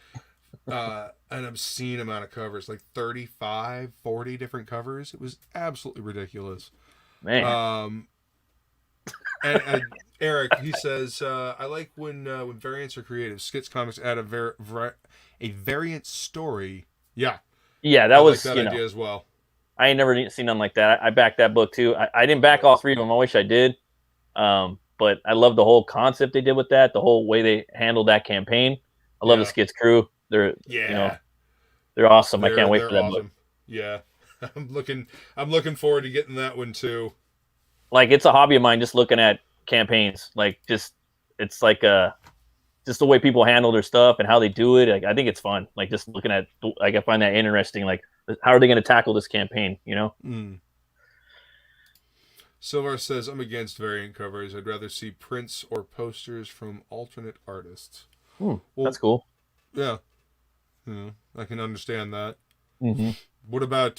Speaker 3: an obscene amount of covers, like 35, 40 different covers. It was absolutely ridiculous.
Speaker 4: Man.
Speaker 3: And Eric, he says, I like when variants are creative. Skits Comics add a variant story. Yeah.
Speaker 4: Yeah,
Speaker 3: I like that idea as well.
Speaker 4: I ain't never seen nothing like that. I backed that book too. I didn't back all 3 of them. I wish I did. But I love the whole concept they did with that, the whole way they handled that campaign. I love the Skits crew. They're they're awesome. I can't wait for that book.
Speaker 3: Yeah. I'm looking forward to getting that one too.
Speaker 4: Like, it's a hobby of mine, just looking at campaigns. Like, it's like just the way people handle their stuff and how they do it. Like, I think it's fun. Like, just looking at, like, I find that interesting. Like, how are they going to tackle this campaign?
Speaker 3: Silvar says, I'm against variant covers. I'd rather see prints or posters from alternate artists.
Speaker 4: Well, that's cool.
Speaker 3: Yeah. I can understand that.
Speaker 4: Mm-hmm.
Speaker 3: What about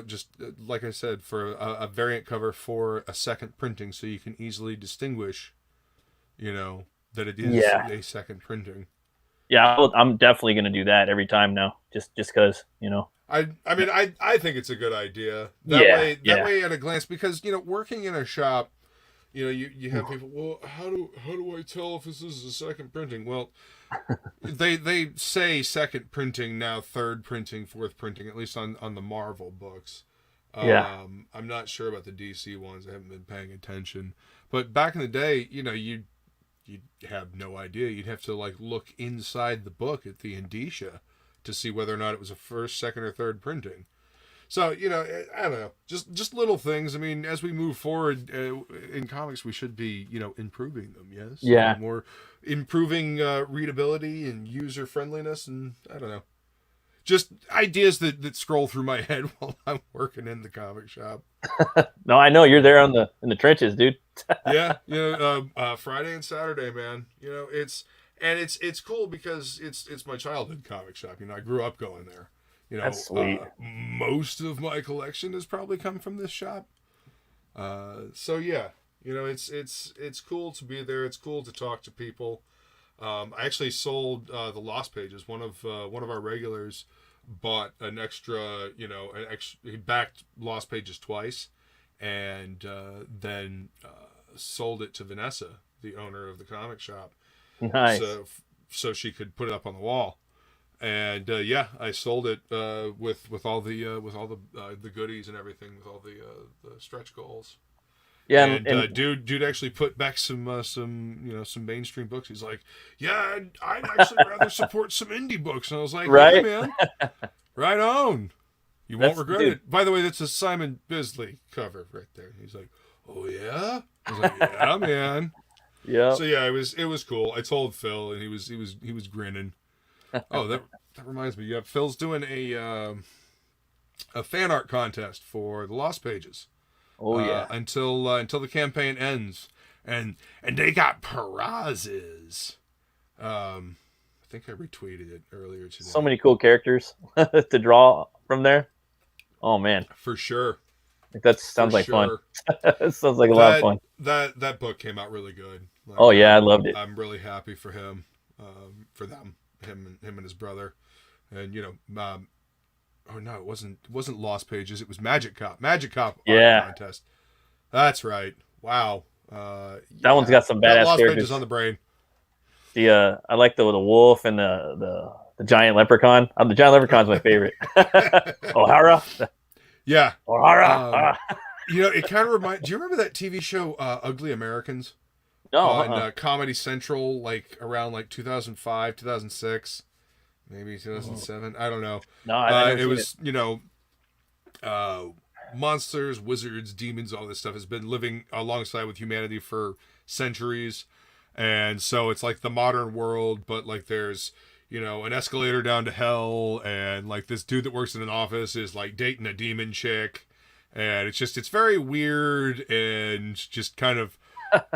Speaker 3: just, like I said, for a variant cover for a second printing, so you can easily distinguish, that it is a second printing.
Speaker 4: Yeah, I'm definitely going to do that every time now, just because,
Speaker 3: I mean, I think it's a good idea. That way at a glance, because, working in a shop, you have people, well, how do I tell if this is a second printing? Well, they say second printing now, third printing, fourth printing, at least on the Marvel books. I'm not sure about the DC ones. I haven't been paying attention. But back in the day, you'd have no idea. You'd have to look inside the book at the indicia to see whether or not it was a first, second, or third printing. So, I don't know, just little things. I mean, as we move forward in comics, we should be, improving them, yes?
Speaker 4: Yeah.
Speaker 3: More improving readability and user friendliness, and I don't know. Just ideas that scroll through my head while I'm working in the comic shop.
Speaker 4: No, I know, you're there in the trenches, dude.
Speaker 3: Yeah, Friday and Saturday, man. It's cool because it's my childhood comic shop. I grew up going there.
Speaker 4: That's sweet.
Speaker 3: Most of my collection has probably come from this shop. So yeah, it's cool to be there. It's cool to talk to people. I actually sold the Lost Pages. One of our regulars bought an extra. He backed Lost Pages twice, and then sold it to Vanessa, the owner of the comic shop.
Speaker 4: Nice.
Speaker 3: So she could put it up on the wall. And yeah, I sold it with all the goodies and everything, with all the stretch goals.
Speaker 4: Yeah,
Speaker 3: and dude actually put back some mainstream books. He's like, yeah, I'd actually rather support some indie books. And I was like,
Speaker 4: right,
Speaker 3: yeah, man, right on. You won't regret it. By the way, that's a Simon Bisley cover right there. He's like, oh yeah. I was like, yeah, man.
Speaker 4: Yeah.
Speaker 3: So yeah, it was cool. I told Phil, and he was grinning. Oh, that reminds me. Yeah, Phil's doing a fan art contest for the Lost Pages.
Speaker 4: Oh yeah.
Speaker 3: Until the campaign ends, and they got prizes. I think I retweeted it earlier today.
Speaker 4: So many cool characters to draw from there. Oh man,
Speaker 3: for sure.
Speaker 4: That sounds like fun. It sounds like a lot of fun.
Speaker 3: That book came out really good. Like,
Speaker 4: oh yeah, I loved it.
Speaker 3: I'm really happy for him, for them, him and his brother, and oh no, it wasn't Lost Pages. It was Magic Cop.
Speaker 4: Yeah.
Speaker 3: Contest. That's right. Wow.
Speaker 4: That one's got some badass
Speaker 3: Lost
Speaker 4: characters.
Speaker 3: Pages on the brain.
Speaker 4: I like the wolf and the giant leprechaun. The giant leprechaun's my favorite. O'Hara.
Speaker 3: Yeah.
Speaker 4: O'Hara.
Speaker 3: It kind of reminds. Do you remember that TV show Ugly Americans?
Speaker 4: No.
Speaker 3: On Comedy Central, like around like 2005, 2006. Maybe 2007. I don't know.
Speaker 4: No,
Speaker 3: it was monsters, wizards, demons, all this stuff has been living alongside with humanity for centuries, and so it's like the modern world, but like there's an escalator down to hell, and like this dude that works in an office is like dating a demon chick, and it's very weird and just kind of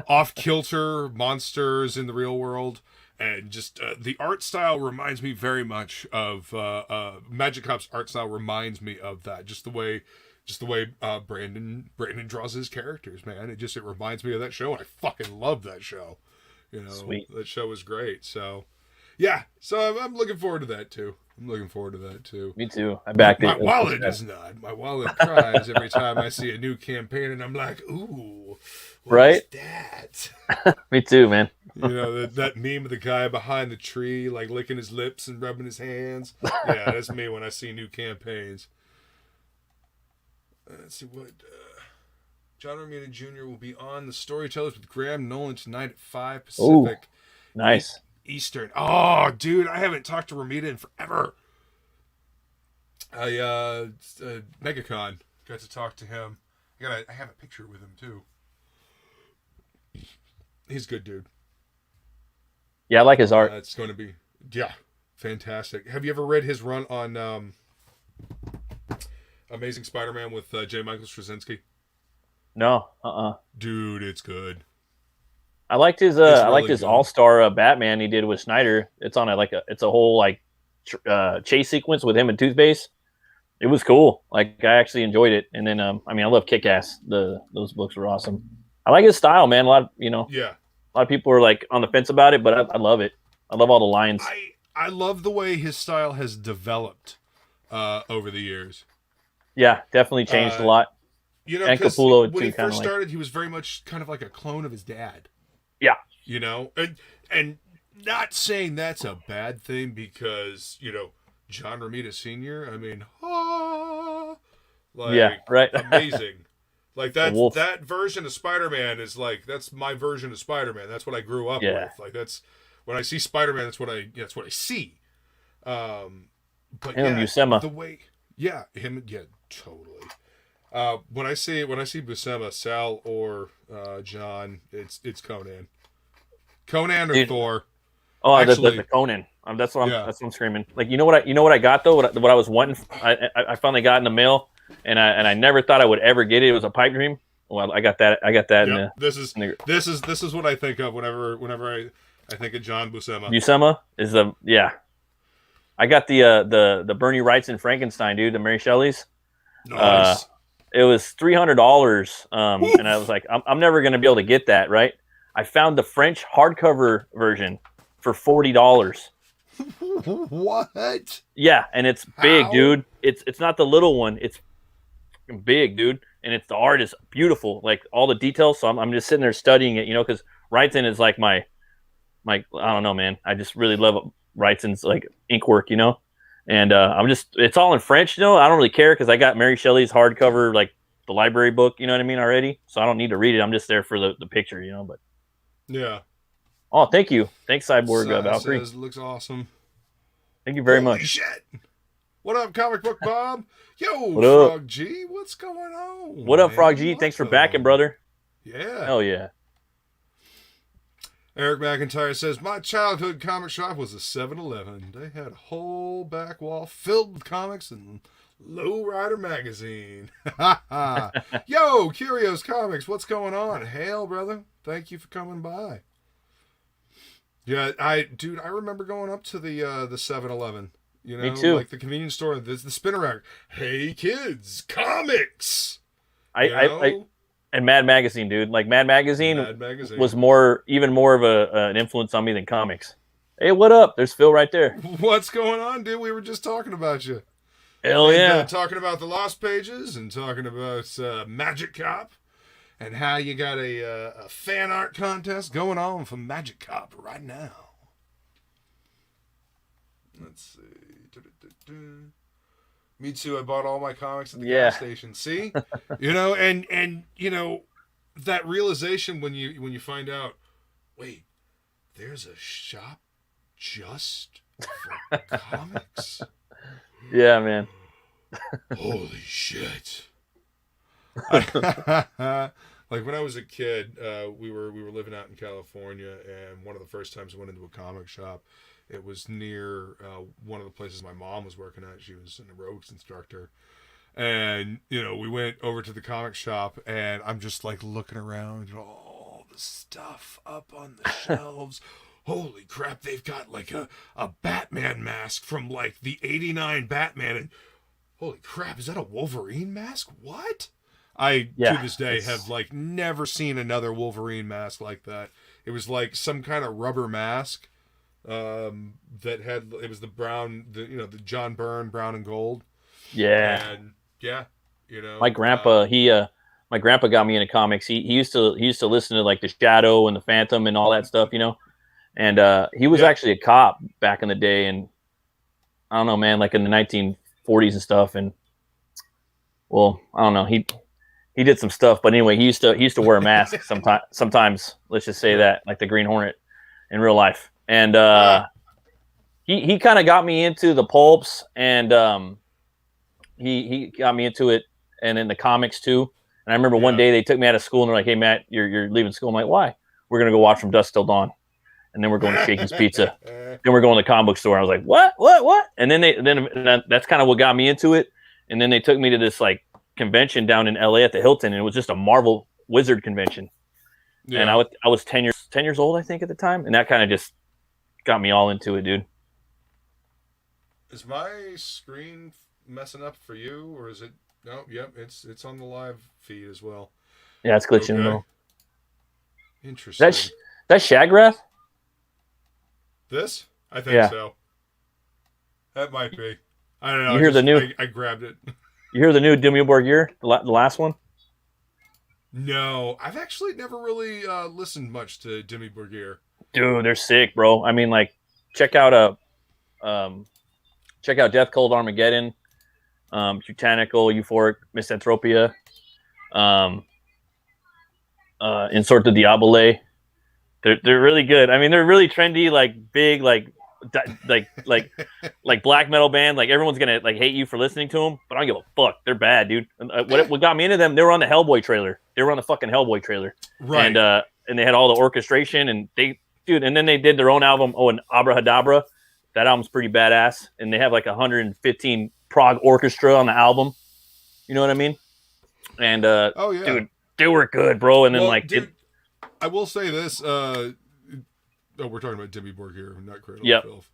Speaker 3: off kilter monsters in the real world. And just the art style reminds me very much of Magic Cop's art style reminds me of that. Just the way Brandon draws his characters, man. It reminds me of that show. And I fucking love that show.
Speaker 4: Sweet.
Speaker 3: That show was great. So yeah, so I'm looking forward to that too.
Speaker 4: Me too. I backed it.
Speaker 3: My wallet is not. My wallet cries every time I see a new campaign, and I'm like, ooh,
Speaker 4: right?
Speaker 3: That?
Speaker 4: Me too, man.
Speaker 3: That meme of the guy behind the tree, like licking his lips and rubbing his hands. Yeah, that's me when I see new campaigns. Let's see what. John Romita Jr. will be on The Storytellers with Graham Nolan tonight at 5 Pacific.
Speaker 4: Ooh, nice.
Speaker 3: Eastern. Oh, dude, I haven't talked to Romita in forever. MegaCon, got to talk to him. I have a picture with him too. He's a good dude.
Speaker 4: Yeah, I like his art.
Speaker 3: It's going to be fantastic. Have you ever read his run on Amazing Spider-Man with J. Michael Straczynski?
Speaker 4: No.
Speaker 3: Dude, it's good.
Speaker 4: I liked his his all-star Batman he did with Snyder. It's on it's a whole chase sequence with him and Toothpaste. It was cool. Like, I actually enjoyed it. And then I love Kick-Ass. Those books were awesome. I like his style, man. A lot of people are like on the fence about it, but I love it. I love all the lines.
Speaker 3: I love the way his style has developed over the years.
Speaker 4: Yeah, definitely changed a lot.
Speaker 3: And Capullo when he first started, he was very much kind of like a clone of his dad.
Speaker 4: Yeah.
Speaker 3: And not saying that's a bad thing because, John Romita Sr.,
Speaker 4: right.
Speaker 3: Amazing. Like that version of Spider-Man is like, that's my version of Spider-Man. That's what I grew up with. Like that's when I see Spider-Man, that's what I see. But
Speaker 4: Buscema.
Speaker 3: The way, totally. When I see Buscema, Sal or John, it's Conan. Conan or
Speaker 4: Dude.
Speaker 3: Thor.
Speaker 4: Oh, actually, the Conan. That's what I'm screaming. Like, you know what I got though? What I was wanting, I finally got in the mail, and I never thought I would ever get it. It was a pipe dream. Well, I got that.
Speaker 3: Yep. This is what I think of whenever I think of John Buscema.
Speaker 4: Buscema is I got the Bernie Wrights and Frankenstein, dude. The Mary Shelley's.
Speaker 3: Nice.
Speaker 4: It was $300. And I was like, I'm never gonna be able to get that, right? I found the French hardcover version for $40.
Speaker 3: What?
Speaker 4: Yeah, and it's big, dude. It's not the little one. It's big, dude. And the art is beautiful, like all the details. So I'm just sitting there studying it, because Writing is like my I don't know, man. I just really love Writing's like ink work, you know. And it's all in French, you know. I don't really care because I got Mary Shelley's hardcover, like the library book, you know what I mean, already. So I don't need to read it. I'm just there for the picture, you know. But
Speaker 3: yeah.
Speaker 4: Oh, thank you. Thanks, Cyborg Valkyrie.
Speaker 3: Says, looks awesome.
Speaker 4: Thank you very
Speaker 3: Holy
Speaker 4: much.
Speaker 3: Shit. What up, Comic Book Bob? Yo,
Speaker 4: What
Speaker 3: Frog
Speaker 4: up?
Speaker 3: G, what's going on?
Speaker 4: What up,
Speaker 3: man?
Speaker 4: Frog G? Thanks for backing, brother.
Speaker 3: Yeah.
Speaker 4: Hell yeah.
Speaker 3: Eric McIntyre says, my childhood comic shop was a 7-Eleven. They had a whole back wall filled with comics and Lowrider magazine. Yo, Curios Comics, what's going on? Hail, brother. Thank you for coming by. Yeah, I remember going up to the 7-Eleven. You know,
Speaker 4: me too.
Speaker 3: Like the convenience store. There's the spinner rack. Hey kids, comics.
Speaker 4: And Mad Magazine, dude. Like Mad Magazine was even more of an influence on me than comics. Hey, what up? There's Phil right there.
Speaker 3: What's going on, dude? We were just talking about you.
Speaker 4: Hell yeah.
Speaker 3: Talking about the Lost Pages and talking about Magic Cop and how you got a fan art contest going on for Magic Cop right now. Let's see. Me too. I bought all my comics at the gas station. See, and that realization when you find out, wait, there's a shop just for comics.
Speaker 4: Yeah, man.
Speaker 3: Holy shit! Like when I was a kid, we were living out in California, and one of the first times I went into a comic shop. It was near one of the places my mom was working at. She was an aerobics instructor. And, we went over to the comic shop, and I'm just, like, looking around at all the stuff up on the shelves. Holy crap, they've got, like, a Batman mask from, like, the 89 Batman. And holy crap, is that a Wolverine mask? What? To this day, have, like, never seen another Wolverine mask like that. It was, like, some kind of rubber mask. That had it was the brown, the John Byrne brown and gold.
Speaker 4: Yeah,
Speaker 3: and
Speaker 4: my grandpa my grandpa got me into comics. He used to listen to like the Shadow and the Phantom and all that stuff, and he was actually a cop back in the day, and I don't know, man, like in the 1940s and stuff. And well, I don't know, he did some stuff, but anyway, he used to wear a mask sometimes. Let's just say that, like the Green Hornet in real life. And he kind of got me into the pulps, and he got me into it, and in the comics too. And I remember one day they took me out of school and they're like, "Hey Matt, you're leaving school." I'm like, "Why?" "We're gonna go watch From Dusk Till Dawn, and then we're going to Shakey's Pizza, then we're going to the comic book store." I was like, "What?" And then that's kind of what got me into it. And then they took me to this like convention down in LA at the Hilton, and it was just a Marvel Wizard convention. Yeah. And I was 10 years old, I think, at the time, and that kind of just got me all into it, dude.
Speaker 3: Is my screen messing up for you, or is it? No, yep, it's on the live feed as well.
Speaker 4: Yeah, it's glitching though.
Speaker 3: Interesting.
Speaker 4: That's Shagrath?
Speaker 3: This? I think so. That might be. I don't know.
Speaker 4: You hear the new?
Speaker 3: I grabbed it.
Speaker 4: You hear the new Demi Borgir, the last one?
Speaker 3: No, I've actually never really listened much to Demi Borgir.
Speaker 4: Dude, they're sick, bro. I mean, like, check out Death Cold Armageddon, Putanical, Euphoric Misanthropia, Insort the Diabole. They're really good. I mean, they're really trendy, like big, like black metal band. Like everyone's gonna like hate you for listening to them, but I don't give a fuck. They're bad, dude. What got me into them? They were on the Hellboy trailer. They were on the fucking Hellboy trailer, right? And they had all the orchestration, and and then they did their own album. Oh, and Abrahadabra. That album's pretty badass, and they have like 115 prog orchestra on the album. You know what I mean? And dude, they were good, bro. And then
Speaker 3: I will say this. We're talking about Demi Borgir, not Cradle
Speaker 4: of
Speaker 3: Filth.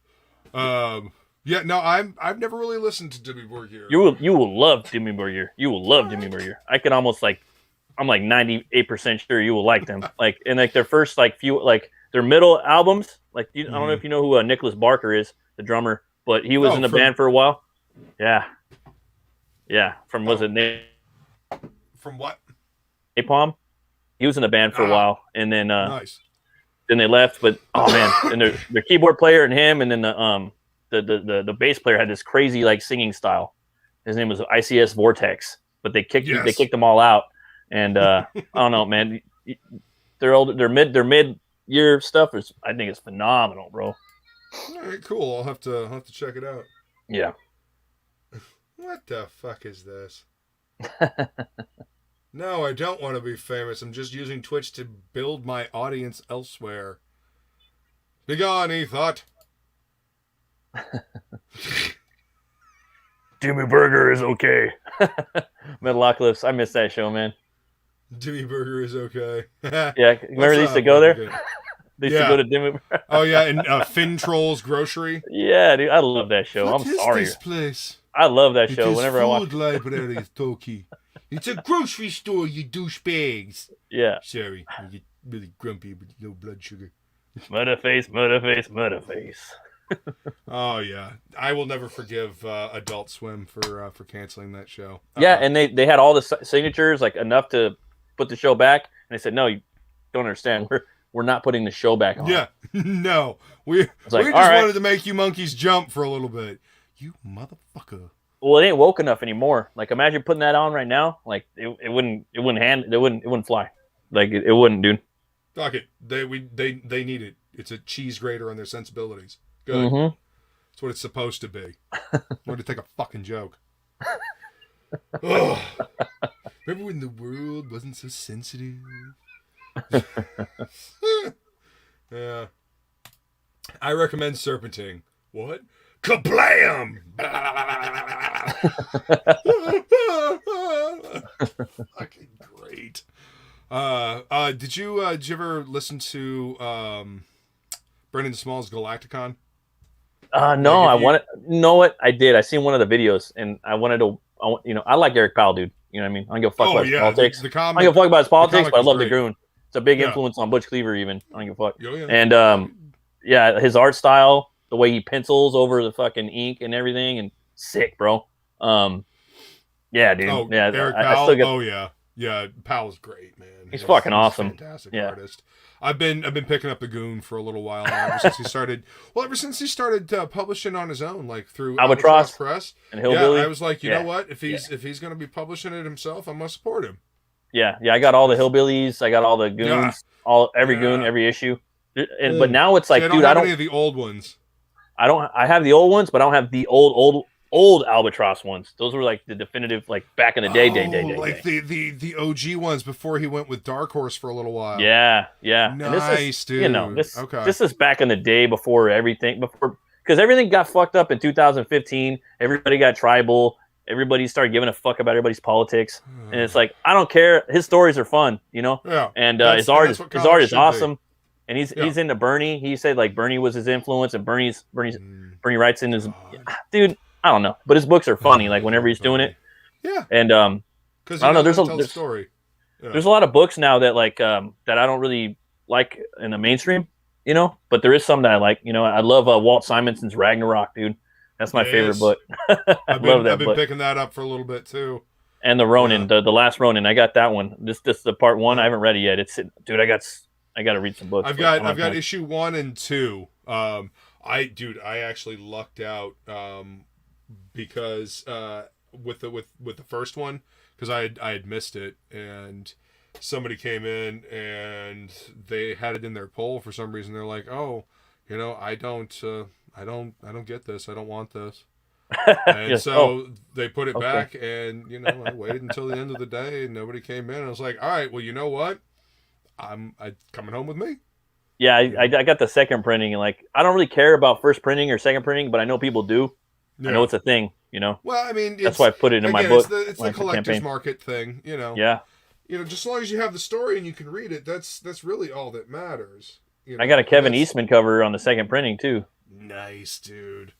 Speaker 3: Yeah, no, I've never really listened to Demi Borgir.
Speaker 4: You will love Demi Borgir. You will love Demi Borgir. I could almost I'm like 98% sure you will like them. Like in like their first like few like their middle albums. Like I don't know if you know who Nicholas Barker is, the drummer, but he was in the band for a while. Yeah. From was it
Speaker 3: From what?
Speaker 4: Napalm? He was in the band for a while, and then
Speaker 3: nice.
Speaker 4: Then they left, but oh man, and their keyboard player and him, and then the bass player had this crazy like singing style. His name was ICS Vortex, but they kicked them all out, and I don't know, man. Their mid year stuff is, I think, it's phenomenal, bro.
Speaker 3: All right, cool. I'll have to check it out.
Speaker 4: Yeah.
Speaker 3: What the fuck is this? No, I don't want to be famous. I'm just using Twitch to build my audience elsewhere. Begone, he thought.
Speaker 4: Jimmy Burger is okay. Metalocalypse, I miss that show, man.
Speaker 3: Jimmy Burger is okay.
Speaker 4: Yeah, remember they used to go there? They used to go to Jimmy.
Speaker 3: Oh yeah, and Finn Troll's Grocery.
Speaker 4: Yeah, dude, I love that show.
Speaker 3: What
Speaker 4: I'm sorry.
Speaker 3: This place?
Speaker 4: I love that show. Whenever I watch.
Speaker 3: Food library, Toki. It's a grocery store, you douchebags.
Speaker 4: Yeah.
Speaker 3: Sorry, I get really grumpy with no blood sugar.
Speaker 4: Murderface.
Speaker 3: Oh yeah, I will never forgive Adult Swim for canceling that show.
Speaker 4: Yeah, and they had all the signatures, like enough to put the show back, and they said, "No, you don't understand. We're not putting the show back on."
Speaker 3: Yeah, no, we just wanted to make you monkeys jump for a little bit. You motherfucker.
Speaker 4: Well, it ain't woke enough anymore. Like, imagine putting that on right now. Like, it wouldn't fly. Like, it wouldn't, dude.
Speaker 3: Fuck it. They need it. It's a cheese grater on their sensibilities. Good.
Speaker 4: Mm-hmm.
Speaker 3: That's what it's supposed to be. Want to take a fucking joke. Ugh. Remember when the world wasn't so sensitive? Yeah. I recommend Serpentine. What? Kablam! Fucking great. Did you ever listen to Brendan Small's Galacticon?
Speaker 4: No, I did. I seen one of the videos, and I like Eric Powell, dude. You know what I mean? I don't give a fuck about his politics. I don't give a fuck about his politics, but I love the Goon. It's a big influence on Butch Cleaver, even. I don't give a fuck.
Speaker 3: Oh, yeah.
Speaker 4: And yeah, his art style, the way he pencils over the fucking ink and everything, and sick, bro. Yeah, dude.
Speaker 3: Oh,
Speaker 4: yeah,
Speaker 3: Eric Powell. Yeah. Powell's great, man.
Speaker 4: He's fucking awesome.
Speaker 3: Fantastic artist. I've been picking up the Goon for a little while now, ever since he started publishing on his own, like through Albatross Press
Speaker 4: and Hillbilly.
Speaker 3: Yeah, I was like, you know what? If he's gonna be publishing it himself, I'm gonna support him.
Speaker 4: Yeah. I got all the Hillbillies. I got all the Goons. Every Goon, every issue. But now it's like, dude, I don't
Speaker 3: have any of the old ones.
Speaker 4: I have the old ones, but I don't have the old Albatross ones. Those were like the definitive, like back in the day.
Speaker 3: Like the OG ones before he went with Dark Horse for a little while.
Speaker 4: Yeah.
Speaker 3: Nice, dude.
Speaker 4: You know, this is back in the day before because everything got fucked up in 2015. Everybody got tribal. Everybody started giving a fuck about everybody's politics, and it's like, I don't care. His stories are fun, you know.
Speaker 3: Yeah.
Speaker 4: And his art is awesome. And he's into Bernie. He said like Bernie was his influence, and Bernie writes in his dude. I don't know, but his books are funny. Like whenever he's doing it,
Speaker 3: yeah.
Speaker 4: And I don't know. There's a lot of books now that that I don't really like in the mainstream, you know. But there is some that I like. You know, I love Walt Simonson's Ragnarok, dude. That's my favorite book. I've been
Speaker 3: picking that up for a little bit too.
Speaker 4: And the Ronin, the last Ronin, I got that one. This the part 1. I haven't read it yet. Dude, I got to read some books.
Speaker 3: I've got issue 1 and 2. I actually lucked out because with the first one, because I had missed it, and somebody came in and they had it in their poll for some reason. They're like, oh, you know, I don't get this. I don't want this. And so they put it back, and you know, I waited until the end of the day, and nobody came in. I was like, all right, well, you know what? I'm coming home with me.
Speaker 4: Yeah, I got the second printing, and like I don't really care about first printing or second printing, but I know people do. Yeah. I know it's a thing, you know.
Speaker 3: Well, I mean,
Speaker 4: that's why I put it in my book.
Speaker 3: It's the collector's market thing, you know.
Speaker 4: Yeah.
Speaker 3: You know, just as long as you have the story and you can read it, that's really all that matters. You know?
Speaker 4: I got a Kevin Eastman cover on the second printing too.
Speaker 3: Nice, dude.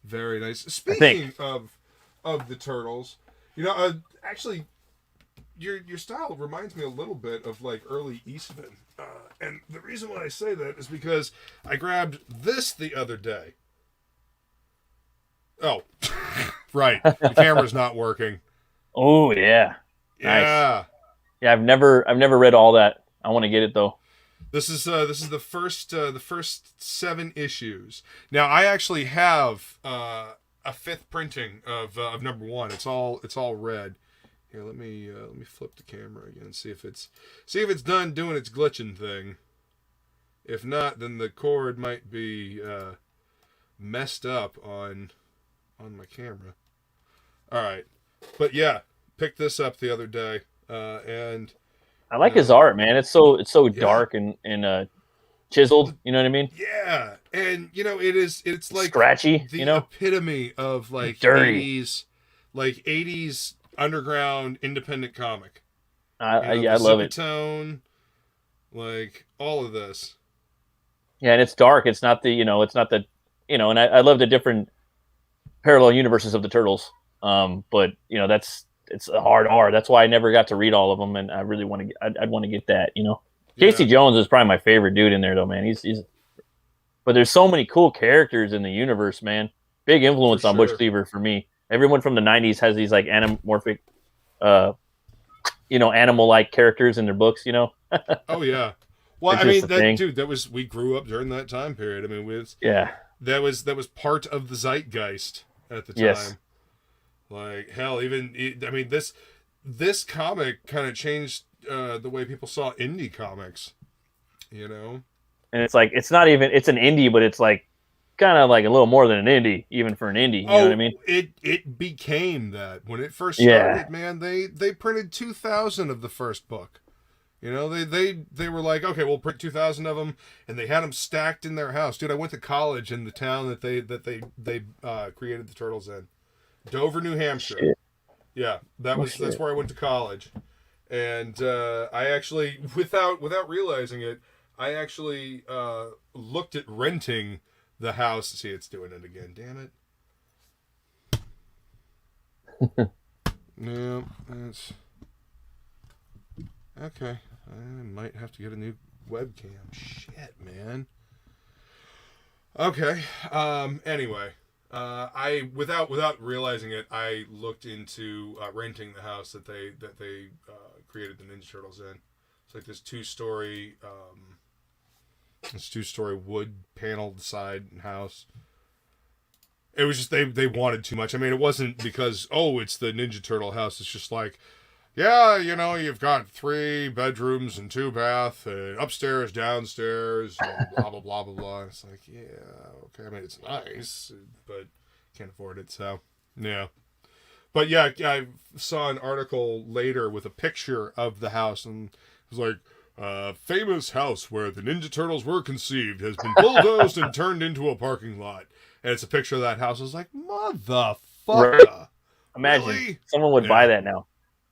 Speaker 3: Very nice. Speaking of the Turtles, you know, actually, your style reminds me a little bit of like early Eastman, and the reason why I say that is because I grabbed this the other day. Oh, right. The camera's not working.
Speaker 4: Oh yeah.
Speaker 3: Yeah.
Speaker 4: Nice. Yeah, I've never read all that. I want to get it though.
Speaker 3: This is the first 7 issues. Now I actually have a 5th printing of number 1. It's all red. Here, let me flip the camera again and see if it's done doing its glitching thing. If not, then the cord might be messed up on my camera. All right, but yeah, picked this up the other day, and
Speaker 4: I like his art, man. It's so
Speaker 3: yeah.
Speaker 4: dark and chiseled. You know what I mean?
Speaker 3: Yeah, and it's like
Speaker 4: scratchy.
Speaker 3: The
Speaker 4: you know,
Speaker 3: epitome of like
Speaker 4: dirty
Speaker 3: 80s underground independent comic.
Speaker 4: I love it.
Speaker 3: Tone, like all of this.
Speaker 4: Yeah, and it's dark. It's not the and I love the different parallel universes of the Turtles. But it's a hard R. That's why I never got to read all of them, and I really want to. I'd want to get that. Casey Jones is probably my favorite dude in there, though, man. He's. But there's so many cool characters in the universe, man. Big influence on Butch Cleaver for me. Everyone from the '90s has these like anamorphic, animal-like characters in their books.
Speaker 3: Oh yeah. Well, I mean, we grew up during that time period. I mean, that was part of the zeitgeist at the time.
Speaker 4: Yes.
Speaker 3: Like hell, this comic kind of changed the way people saw indie comics. And
Speaker 4: it's like it's not even it's an indie, but it's like kind of like a little more than an indie, even for an indie. You know what I mean?
Speaker 3: It became that when it first started. Man, they printed 2,000 of the first book. They were like, okay, we'll print 2,000 of them, and they had them stacked in their house. Dude, I went to college in the town that they created the Turtles in, Dover, New Hampshire.
Speaker 4: Shit.
Speaker 3: Yeah, that's where I went to college, and I actually, without realizing it, I actually looked at renting the house. See, it's doing it again. Damn it. No, that's okay. I might have to get a new webcam. Shit, man. Okay. Anyway, I without realizing it, I looked into renting the house that they created the Ninja Turtles in. It's like this two-story wood paneled side house. It was just they wanted too much. I mean, it wasn't because it's the Ninja Turtle house. It's just like, yeah, you've got 3 bedrooms and 2 baths, and upstairs, downstairs, and blah, blah, blah, blah, blah. It's like, yeah, okay. I mean, it's nice, but can't afford it, so, yeah. But, yeah, I saw an article later with a picture of the house, and it was like, famous house where the Ninja Turtles were conceived has been bulldozed and turned into a parking lot. And it's a picture of that house. I was like, motherfucker.
Speaker 4: Right. Imagine
Speaker 3: really?
Speaker 4: Someone would buy that now.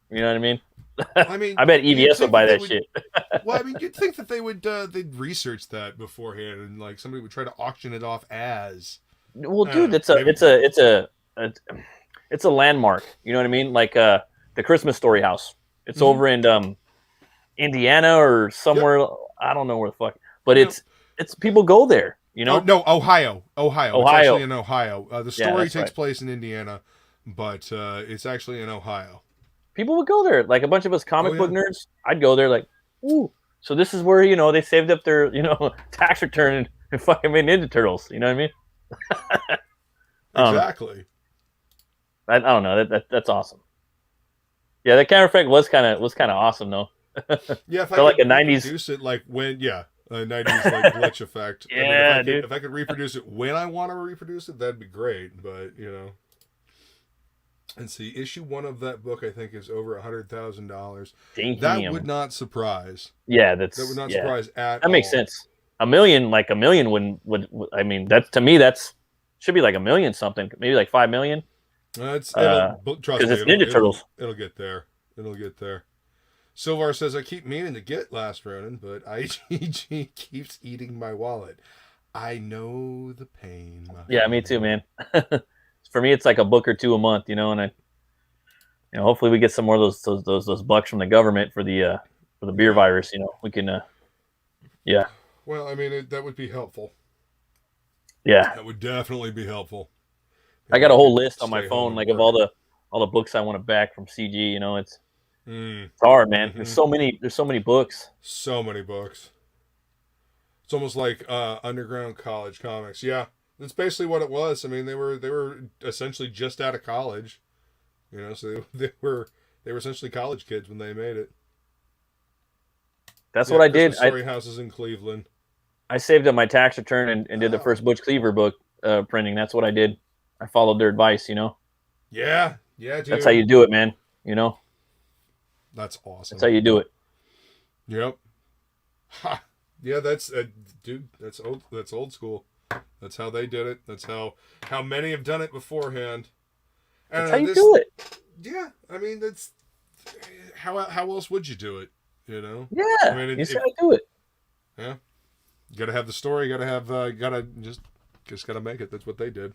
Speaker 4: You know what I mean?
Speaker 3: I mean,
Speaker 4: I bet EVS would buy that shit.
Speaker 3: Well, I mean, you'd think that they'd research that beforehand, and like somebody would try to auction it off as.
Speaker 4: Well, dude, it's a landmark. You know what I mean? Like the Christmas Story house. It's over in Indiana or somewhere. Yep. I don't know where the fuck, but it's people go there.
Speaker 3: No, Ohio. It's actually in Ohio. The story takes place in Indiana, but it's actually in Ohio.
Speaker 4: People would go there, like a bunch of us comic book nerds. I'd go there, like, ooh. So this is where they saved up their tax return and fucking made Ninja Turtles. You know what I mean?
Speaker 3: Exactly.
Speaker 4: I don't know. That's awesome. Yeah, that camera effect was kind of awesome though.
Speaker 3: Yeah, if I
Speaker 4: could
Speaker 3: like a
Speaker 4: '90s
Speaker 3: reproduce it, like when a '90s like glitch effect.
Speaker 4: Yeah,
Speaker 3: dude. If I could reproduce it when I want to reproduce it, that'd be great. But And see, issue 1 of that book, I think, is over $100,000. That would not surprise.
Speaker 4: Yeah, that
Speaker 3: would not surprise at all.
Speaker 4: That makes sense. A million would. I mean, that's to me, should be like $1 million something, maybe like $5 million.
Speaker 3: Trust me,
Speaker 4: because it's Ninja Turtles.
Speaker 3: It'll get there. Silvar says, I keep meaning to get Last Ronin, but IGG keeps eating my wallet. I know the pain.
Speaker 4: Yeah, me too, man. For me, it's like a book or 2 a month, and hopefully we get some more of those bucks from the government for the beer virus. We can, yeah.
Speaker 3: Well, I mean, that would be helpful.
Speaker 4: Yeah,
Speaker 3: that would definitely be helpful.
Speaker 4: I got a whole list on my phone, like of all the books I want to back from CG. It's hard, man.
Speaker 3: Mm-hmm.
Speaker 4: There's so many books.
Speaker 3: So many books. It's almost like underground college comics. Yeah, that's basically what it was. I mean, they were essentially just out of college, you know. So they were essentially college kids when they made it.
Speaker 4: That's
Speaker 3: Yeah,
Speaker 4: what I
Speaker 3: Christmas
Speaker 4: did.
Speaker 3: Story houses in Cleveland.
Speaker 4: I saved up my tax return and did the first Butch Cleaver book printing. That's what I did. I followed their advice, you know.
Speaker 3: Yeah, dude.
Speaker 4: That's how you do it, man. You know.
Speaker 3: That's awesome.
Speaker 4: That's how you do it.
Speaker 3: Yep. Ha. Yeah, that's dude. That's old. That's old school. That's how they did it. That's how many have done it beforehand.
Speaker 4: That's how you do it.
Speaker 3: Yeah, I mean that's how else would you do it? You know.
Speaker 4: Yeah,
Speaker 3: I mean,
Speaker 4: you how you do it.
Speaker 3: Yeah. You gotta have the story. You gotta have. Gotta just gotta make it. That's what they did.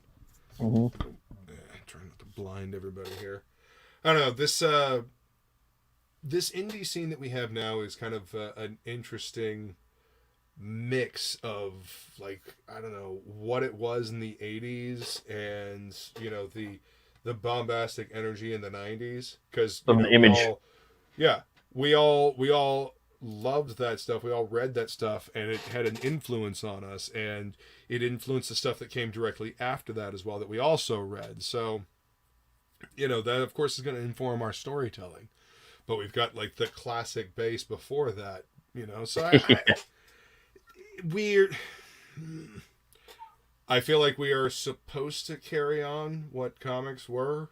Speaker 4: Mm-hmm.
Speaker 3: Trying not to blind everybody here. I don't know this. This indie scene that we have now is kind of an interesting mix of, like, I don't know what it was in the 80s and, you know, the bombastic energy in the 90s, because
Speaker 4: The image.
Speaker 3: we all loved that stuff. We all read that stuff, and it had an influence on us, and it influenced the stuff that came directly after that as well that we also read. So, you know, that of course is going to inform our storytelling. But we've got, like, the classic base before that, you know. So I feel like we are supposed to carry on what comics were,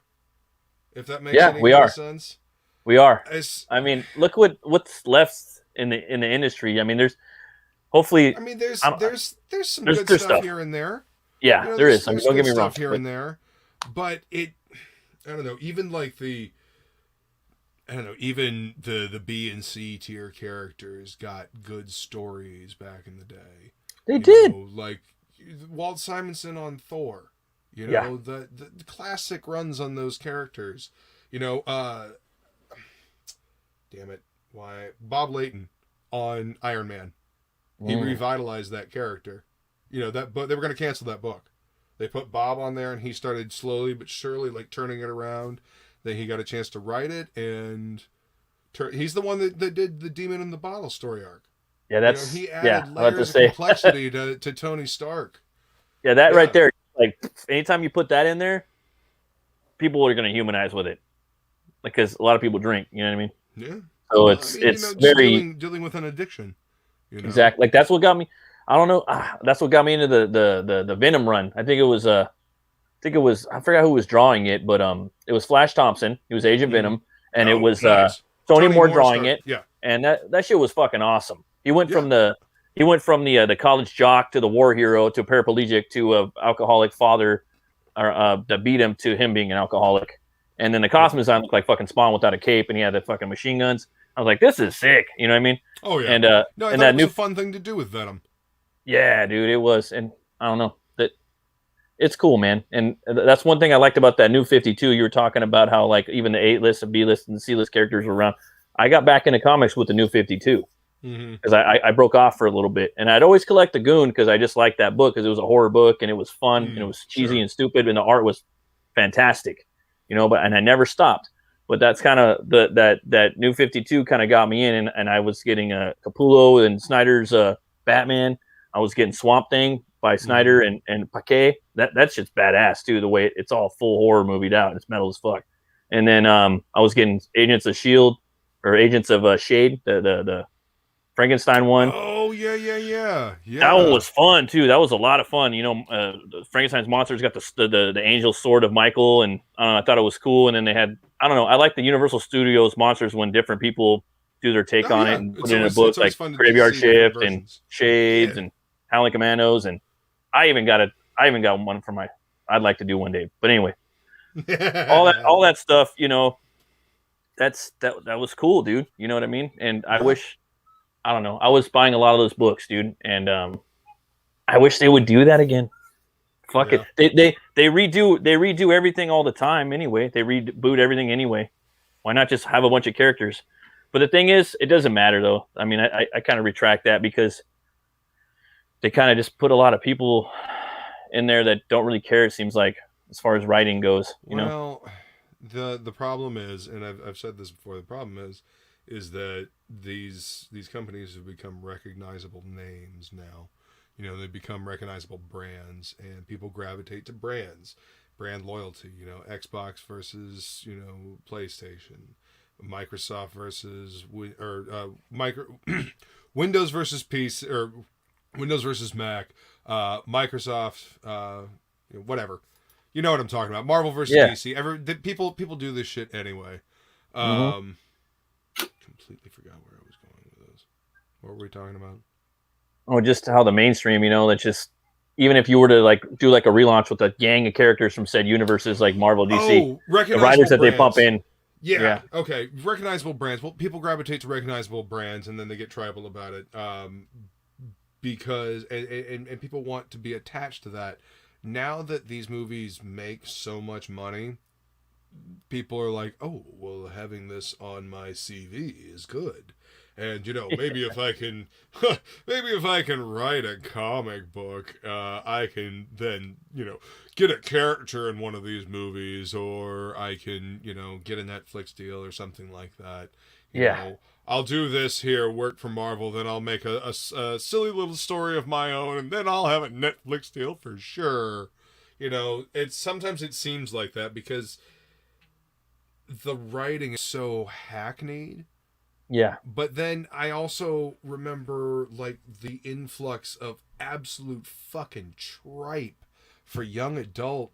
Speaker 3: if that makes any sense.
Speaker 4: We are. I mean, look what's left in the industry. I mean, there's hopefully.
Speaker 3: I mean, there's some good stuff here and there.
Speaker 4: Yeah,
Speaker 3: you know,
Speaker 4: there is. I mean, don't get me wrong.
Speaker 3: Here and there, but I don't know. Even like even the B and C tier characters got good stories back in the day.
Speaker 4: They did.
Speaker 3: Know, like Walt Simonson on Thor. You know, the classic runs on those characters. You know, damn it, why Bob Layton on Iron Man. He revitalized that character. You know, that book, they were going to cancel that book. They put Bob on there, and he started slowly but surely, like, turning it around. Then he got a chance to write it, and he's the one that did the Demon in the Bottle story arc.
Speaker 4: Yeah, that's
Speaker 3: he added layers of complexity to Tony Stark.
Speaker 4: Yeah, that right there. Like, anytime you put that in there, people are going to humanize with it, because a lot of people drink. You know what I mean?
Speaker 3: Yeah.
Speaker 4: So it's very
Speaker 3: dealing with an addiction. You know?
Speaker 4: Exactly. Like, that's what got me. I don't know. That's what got me into the Venom run. I think it was I forgot who was drawing it, but it was Flash Thompson. He was Agent Venom, and it was Tony Moore drawing it.
Speaker 3: Yeah,
Speaker 4: and that shit was fucking awesome. He went from the college jock to the war hero to paraplegic to a alcoholic father, that beat him to him being an alcoholic. And then the costume design looked like fucking Spawn without a cape, and he had the fucking machine guns. I was like, this is sick. You know what I mean?
Speaker 3: Oh yeah.
Speaker 4: And
Speaker 3: I thought it was a fun thing to do with Venom.
Speaker 4: Yeah, dude, it was. And I don't know. It's cool, man. And that's one thing I liked about that New 52. You were talking about how, like, even the A-list and B-list and C-list characters were around. I got back into comics with the New 52 because I broke off for a little bit. And I'd always collect the Goon because I just liked that book because it was a horror book and it was fun and it was cheesy and stupid and the art was fantastic, you know. And I never stopped. But that's kind of that New 52 kind of got me in, and I was getting Capullo and Snyder's Batman. I was getting Swamp Thing by Snyder and Paquet. That shit's badass too. The way it's all full horror movied out. It's metal as fuck. And then I was getting Agents of Shield or Agents of Shade, the Frankenstein one.
Speaker 3: Oh yeah.
Speaker 4: That one was fun too. That was a lot of fun. You know, Frankenstein's monsters got the angel sword of Michael, and I thought it was cool. And then they had, I don't know, I like the Universal Studios monsters when different people do their take on it and put it in a book, like Graveyard Shift and Shades and Howling Commandos, and I even got one for I'd like to do one day. But anyway, all that stuff, you know, that was cool, dude. You know what I mean? And I wish, I don't know, I was buying a lot of those books, dude, and I wish they would do that again. Fuck it. They redo everything all the time anyway. They reboot everything anyway. Why not just have a bunch of characters? But the thing is, it doesn't matter though. I mean, I kind of retract that because they kind of just put a lot of people in there that don't really care, it seems like, as far as writing goes, you know?
Speaker 3: Well, the problem is, and I've said this before, the problem is that these companies have become recognizable names now. You know, they become recognizable brands, and people gravitate to brands, brand loyalty. You know, Xbox versus, you know, PlayStation, Microsoft versus Windows versus PC, or Windows versus Mac, Microsoft, whatever. You know what I'm talking about. Marvel versus DC. People do this shit anyway. Completely forgot where I was going with this. What were we talking about?
Speaker 4: Oh, just how the mainstream, you know, that's just, even if you were to like do like a relaunch with a gang of characters from said universes like Marvel, DC, the writers that they pump in.
Speaker 3: Yeah. Okay. Recognizable brands. Well, people gravitate to recognizable brands, and then they get tribal about it. Because and people want to be attached to that. Now that these movies make so much money, people are like, oh, well, having this on my CV is good. And, you know, maybe if I can write a comic book, I can then, you know, get a character in one of these movies, or I can, you know, get a Netflix deal or something like that. You know, I'll do this here, work for Marvel, then I'll make a silly little story of my own, and then I'll have a Netflix deal for sure. You know, sometimes it seems like that because the writing is so hackneyed.
Speaker 4: Yeah.
Speaker 3: But then I also remember, like, the influx of absolute fucking tripe for young adult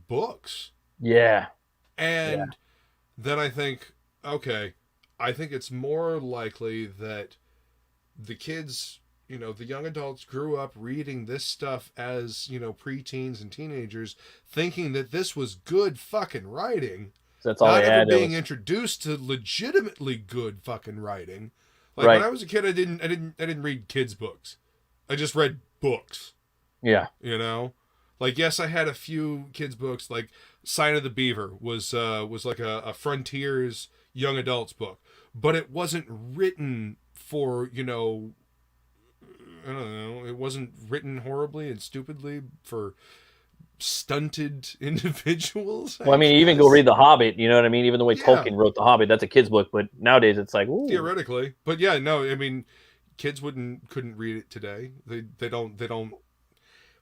Speaker 3: books.
Speaker 4: Yeah.
Speaker 3: And then I think, okay, I think it's more likely that the kids, you know, the young adults grew up reading this stuff as, you know, preteens and teenagers, thinking that this was good fucking writing.
Speaker 4: That's all
Speaker 3: not
Speaker 4: they
Speaker 3: ever
Speaker 4: had.
Speaker 3: being introduced to legitimately good fucking writing. Like when I was a kid, I didn't read kids' books. I just read books.
Speaker 4: Yeah.
Speaker 3: You know? Like, yes, I had a few kids' books, like Sign of the Beaver was like a Frontiers young adults book. But it wasn't written for, you know, I don't know, it wasn't written horribly and stupidly for stunted individuals.
Speaker 4: Well, I mean, even go read The Hobbit, you know what I mean? Even the way Tolkien wrote The Hobbit, that's a kid's book, but nowadays it's like, ooh.
Speaker 3: Theoretically. But yeah, no, I mean, kids couldn't read it today. They don't.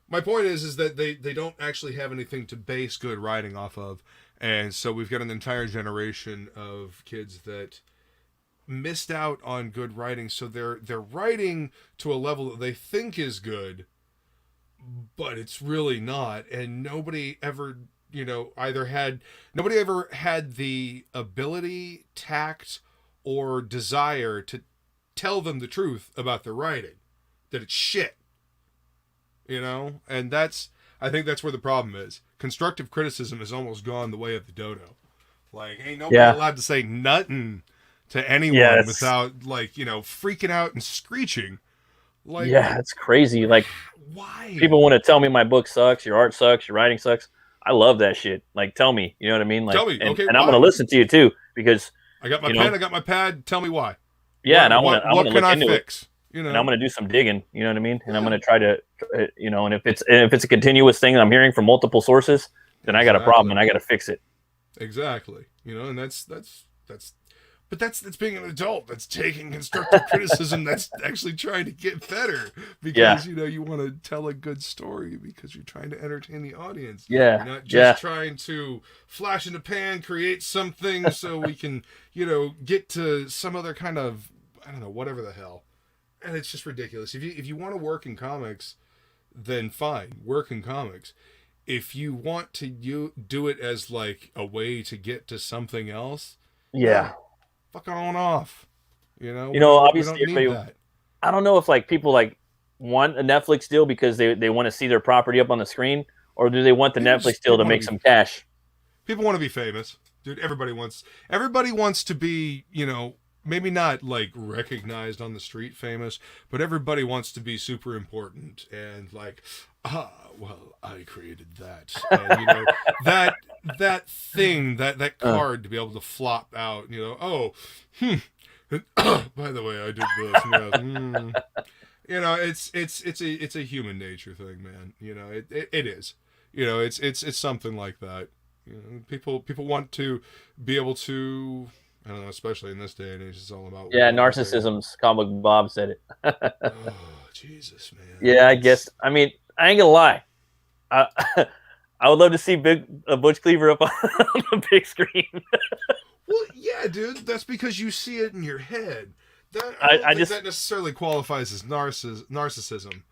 Speaker 3: My point is that they don't actually have anything to base good writing off of. And so we've got an entire generation of kids that missed out on good writing, so they're writing to a level that they think is good, but it's really not. And nobody ever, you know, nobody ever had the ability, tact, or desire to tell them the truth about their writing, that it's shit, you know. And I think that's where the problem is. Constructive criticism has almost gone the way of the dodo. Like, ain't nobody allowed to say nothing to anyone without, like, you know, freaking out and screeching. Like,
Speaker 4: yeah, it's crazy. Like,
Speaker 3: why?
Speaker 4: People want to tell me my book sucks, your art sucks, your writing sucks. I love that shit. Like, tell me, you know what I mean? Like,
Speaker 3: tell me, okay,
Speaker 4: and I'm going to listen to you too, because
Speaker 3: I got my pen, I got my pad. Tell me why.
Speaker 4: Yeah, and I want to
Speaker 3: look into
Speaker 4: it. You know, and I'm going to do some digging. You know what I mean? And I'm going to try to, you know, and if it's a continuous thing that I'm hearing from multiple sources, then I got a problem and I got to fix it.
Speaker 3: Exactly. You know, and that's being an adult. That's taking constructive criticism. That's actually trying to get better because, you know, you want to tell a good story because you're trying to entertain the audience.
Speaker 4: Yeah.
Speaker 3: You're not just trying to flash in the pan, create something so we can, you know, get to some other kind of, I don't know, whatever the hell. And it's just ridiculous. If you want to work in comics, then fine, work in comics. If you want to do it as like a way to get to something else, fuck on off. You know,
Speaker 4: obviously
Speaker 3: we don't need that.
Speaker 4: I don't know if like people like want a Netflix deal because they want to see their property up on the screen, or do they want the Netflix deal to make some cash?
Speaker 3: People want to be famous, dude. Everybody wants to be, you know, maybe not like recognized on the street famous, but everybody wants to be super important and like, well, I created that. And, you know, that thing, that card to be able to flop out, you know, by the way, I did this. You know, it's a human nature thing, man. You know, it is. You know, it's something like that. You know, people want to be able to, I don't know, especially in this day and age, it's all about
Speaker 4: Yeah,
Speaker 3: wanting.
Speaker 4: narcissism's comic Bob said it.
Speaker 3: Oh, Jesus, man.
Speaker 4: Yeah, I guess. I mean, I ain't gonna lie. I, I would love to see Butch Cleaver up on the big screen.
Speaker 3: Well, yeah, dude. That's because you see it in your head. That
Speaker 4: I
Speaker 3: don't think
Speaker 4: just
Speaker 3: that necessarily qualifies as narcissism.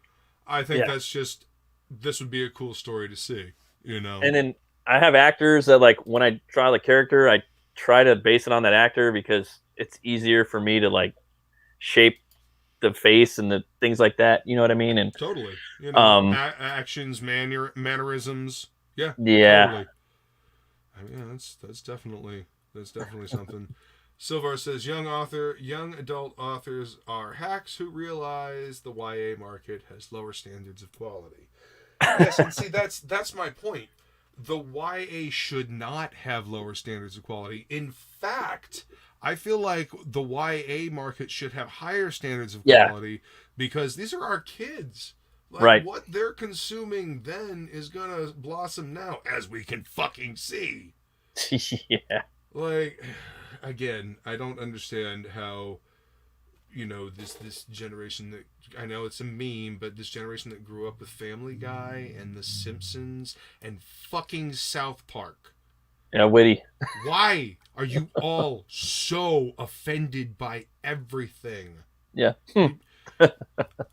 Speaker 3: I think that's just this would be a cool story to see. You know.
Speaker 4: And then I have actors that like when I draw the character, I try to base it on that actor because it's easier for me to like shape the face and the things like that. You know what I mean? And
Speaker 3: totally. You know, actions, mannerisms. Yeah.
Speaker 4: Yeah.
Speaker 3: Totally. I mean, that's definitely something. Silvar says young adult authors are hacks who realize the YA market has lower standards of quality. Yes, and see that's my point. The YA should not have lower standards of quality. In fact, I feel like the YA market should have higher standards of quality because these are our kids. Like,
Speaker 4: right.
Speaker 3: What they're consuming then is gonna blossom now, as we can fucking see.
Speaker 4: Yeah.
Speaker 3: Like, again, I don't understand how, you know, this generation that, I know it's a meme, but this generation that grew up with Family Guy and The Simpsons and fucking South Park.
Speaker 4: Yeah, witty.
Speaker 3: Why are you all so offended by everything?
Speaker 4: Yeah.
Speaker 3: I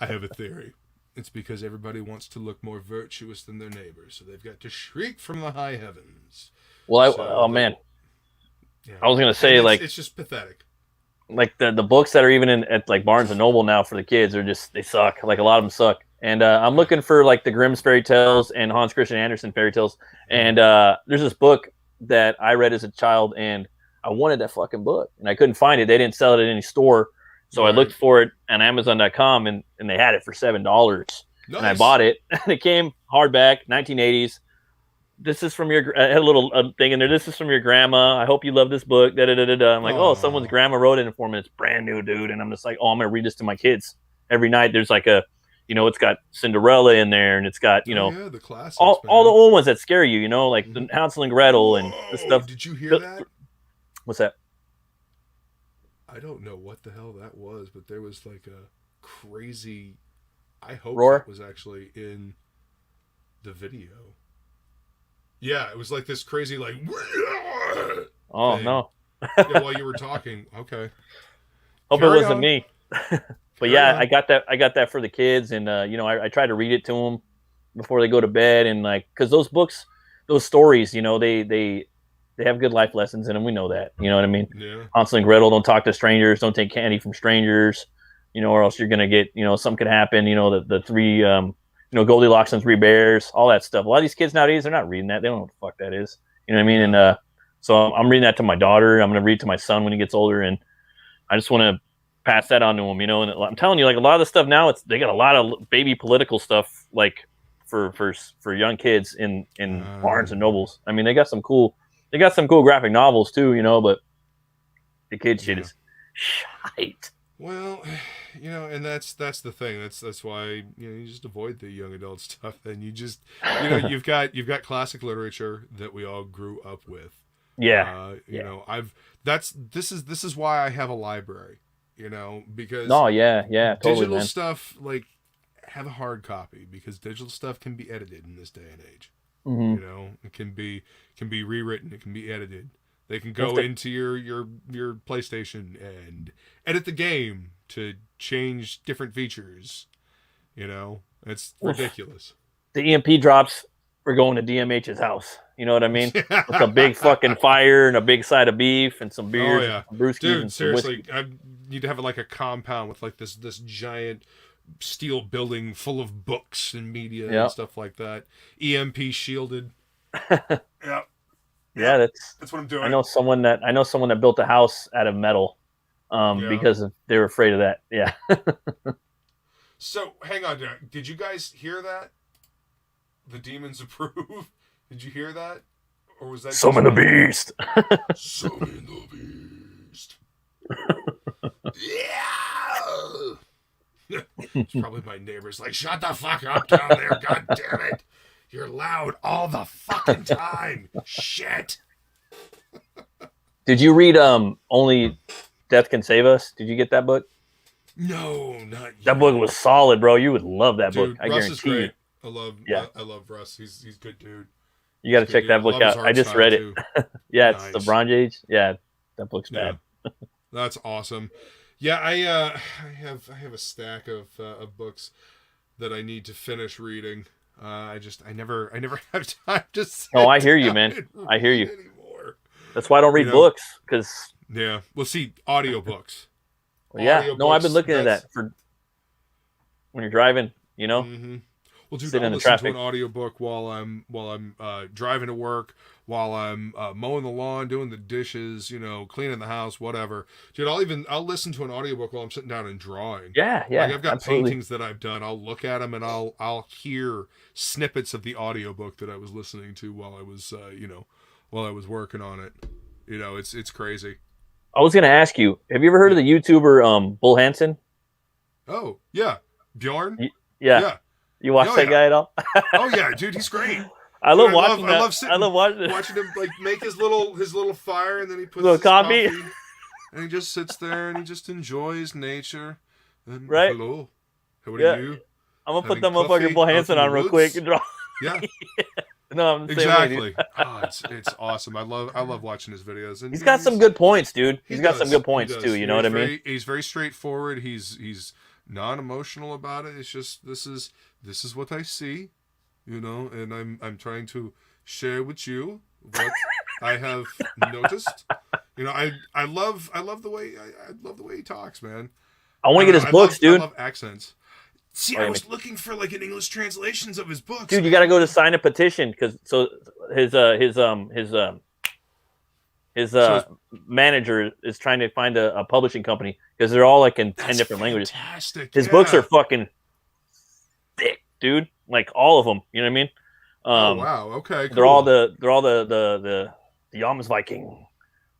Speaker 3: have a theory. It's because everybody wants to look more virtuous than their neighbors, so they've got to shriek from the high heavens.
Speaker 4: Well, man.
Speaker 3: Yeah.
Speaker 4: I was gonna say, like,
Speaker 3: it's just pathetic.
Speaker 4: Like the books that are even at like Barnes and Noble now for the kids are just, they suck. Like a lot of them suck. And I'm looking for like the Grimm's fairy tales and Hans Christian Andersen fairy tales. And there's this book that I read as a child, and I wanted that fucking book, and I couldn't find it. They didn't sell it at any store, so I looked for it on Amazon.com, and they had it for $7. Nice. And I bought it. And it came hardback, 1980s. This is from your, I had a little thing in there. This is from your grandma. I hope you love this book. Da, da, da, da, da. I'm like, oh, someone's grandma wrote it for me. It's brand new, dude. And I'm just like, oh, I'm going to read this to my kids every night. There's like a, you know, it's got Cinderella in there, and it's got, you know,
Speaker 3: the classics,
Speaker 4: all the old ones that scare you, you know, like the Hansel and Gretel and this stuff.
Speaker 3: Did you hear that?
Speaker 4: What's that?
Speaker 3: I don't know what the hell that was, but there was like a crazy, I hope
Speaker 4: roar?
Speaker 3: It was actually in the video. Yeah, it was like this crazy, like,
Speaker 4: oh
Speaker 3: thing.
Speaker 4: No.
Speaker 3: Yeah, while you were talking. Okay.
Speaker 4: Hope Carry it wasn't on. Me. But yeah, on. I got that for the kids, and you know, I try to read it to them before they go to bed, and like, because those books, those stories, you know, they have good life lessons in them. We know that, you know what I mean?
Speaker 3: Yeah.
Speaker 4: Hansel and Gretel, don't talk to strangers, don't take candy from strangers, you know, or else you're gonna get, you know, something could happen. You know, the three, you know, Goldilocks and Three Bears, all that stuff. A lot of these kids nowadays, they're not reading that. They don't know what the fuck that is. You know what I mean? And so I'm reading that to my daughter. I'm gonna read to my son when he gets older, and I just want to pass that on to him, you know. And I'm telling you, like, a lot of the stuff now, they got a lot of baby political stuff, like for young kids in Barnes and Nobles. I mean, they got some cool graphic novels too, you know. But the kid shit is shite.
Speaker 3: Well, you know, and that's the thing. That's why, you know, you just avoid the young adult stuff, and you just, you know, you've got classic literature that we all grew up with.
Speaker 4: Yeah.
Speaker 3: You know, this is why I have a library. You know, because
Speaker 4: totally,
Speaker 3: digital
Speaker 4: man.
Speaker 3: stuff, like, have a hard copy, because digital stuff can be edited in this day and age.
Speaker 4: Mm-hmm.
Speaker 3: You know, it can be rewritten, it can be edited. They can go into your PlayStation and edit the game to change different features. You know, it's ridiculous.
Speaker 4: The EMP drops, we're going to DMH's house. You know what I mean? With a big fucking fire and a big side of beef and some beers, and some brewskis.
Speaker 3: Dude,
Speaker 4: and
Speaker 3: seriously, I need to have like a compound with like this giant steel building full of books and media and stuff like that. EMP shielded. Yeah.
Speaker 4: Yeah, that's
Speaker 3: what I'm doing.
Speaker 4: I know someone that built a house out of metal, because they were afraid of that. Yeah.
Speaker 3: So hang on, did you guys hear that? The demons approve. Did you hear that, or was that
Speaker 4: summon the beast?
Speaker 3: Summon the beast. Yeah. It's probably my neighbors. Like, shut the fuck up down there! God damn it! You're loud all the fucking time. Shit.
Speaker 4: Did you read Only Death Can Save Us? Did you get that book?
Speaker 3: No, not yet.
Speaker 4: That book was solid, bro. You would love that book.
Speaker 3: Dude,
Speaker 4: I
Speaker 3: Russ
Speaker 4: guarantee
Speaker 3: is great.
Speaker 4: you.
Speaker 3: I love Russ. He's good dude.
Speaker 4: You got to check that book out. I just read it. Yeah,
Speaker 3: nice.
Speaker 4: It's the Bronze Age. Yeah, that book's bad.
Speaker 3: Yeah. That's awesome. Yeah, I have a stack of books that I need to finish reading. I never have time to sit
Speaker 4: I hear you, man. I hear you.
Speaker 3: Anymore.
Speaker 4: That's why I don't read books, because
Speaker 3: yeah. Well, see, audiobooks.
Speaker 4: Yeah, no, I've been looking at that for when you're driving.
Speaker 3: Mm-hmm. Well, dude, I'll listen to an audiobook while I'm driving to work, while I'm mowing the lawn, doing the dishes, cleaning the house, whatever. Dude, I'll listen to an audiobook while I'm sitting down and drawing.
Speaker 4: Yeah.
Speaker 3: Like I've got
Speaker 4: absolutely.
Speaker 3: paintings that I've done. I'll look at them and I'll hear snippets of the audiobook that I was listening to while I was while I was working on it. It's crazy.
Speaker 4: I was gonna ask you, have you ever heard of the YouTuber Bull Hansen?
Speaker 3: Oh yeah, Bjorn.
Speaker 4: Yeah. You watch that guy at all?
Speaker 3: Oh yeah, dude, he's great.
Speaker 4: I love watching
Speaker 3: watching him like make his little fire, and then he puts
Speaker 4: little
Speaker 3: his
Speaker 4: coffee,
Speaker 3: and he just sits there and he just enjoys nature. And,
Speaker 4: right?
Speaker 3: Hello, how are you?
Speaker 4: I'm gonna put that motherfucker Bull Hansen on real quick and draw.
Speaker 3: Yeah.
Speaker 4: No, I'm the
Speaker 3: exactly. It's awesome. I love watching his videos. And
Speaker 4: he's got some good points, dude. He's got some good points too. You know what I mean?
Speaker 3: He's very straightforward. He's non-emotional about it. It's just this is what I see, and I'm trying to share with you what I have noticed. I love the way he talks, man.
Speaker 4: I want to get his books, dude.
Speaker 3: I love accents. See, I was looking for like an English translations of his books.
Speaker 4: Dude, you got to go to sign a petition because his manager is trying to find a publishing company because they're all like in 10 different languages. His books are fucking thick, dude. Like all of them. You know what I mean?
Speaker 3: Oh wow. Okay. Cool.
Speaker 4: They're all the Yams Viking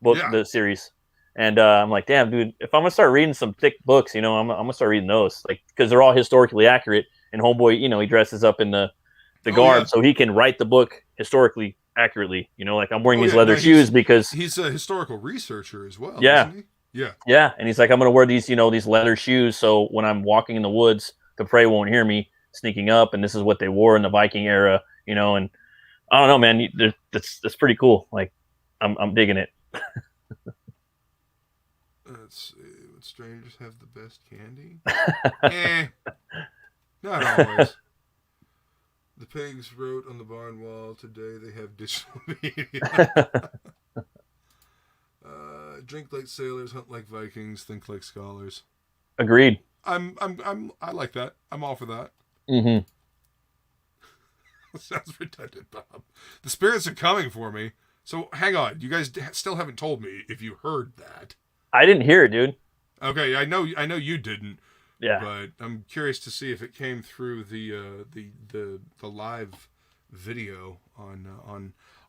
Speaker 4: book, the series. And I'm like, damn, dude, if I'm gonna start reading some thick books, I'm gonna start reading those, like, because they're all historically accurate. And homeboy, he dresses up in the garb so he can write the book historically accurately. Like I'm wearing these leather shoes because
Speaker 3: he's a historical researcher as well.
Speaker 4: Yeah,
Speaker 3: isn't he?
Speaker 4: Yeah. And he's like, I'm gonna wear these, these leather shoes, so when I'm walking in the woods, the prey won't hear me sneaking up. And this is what they wore in the Viking era, And I don't know, man, that's pretty cool. Like, I'm digging it.
Speaker 3: Let's see. Would strangers have the best candy? Not always. The pigs wrote on the barn wall, today they have digital media. Drink like sailors, hunt like Vikings, think like scholars.
Speaker 4: Agreed.
Speaker 3: I like that. I'm all for that.
Speaker 4: Mm-hmm.
Speaker 3: Sounds redundant, Bob. The spirits are coming for me. So hang on. You guys still haven't told me if you heard that.
Speaker 4: I didn't hear it, dude.
Speaker 3: Okay, I know you didn't.
Speaker 4: Yeah.
Speaker 3: But I'm curious to see if it came through the live video on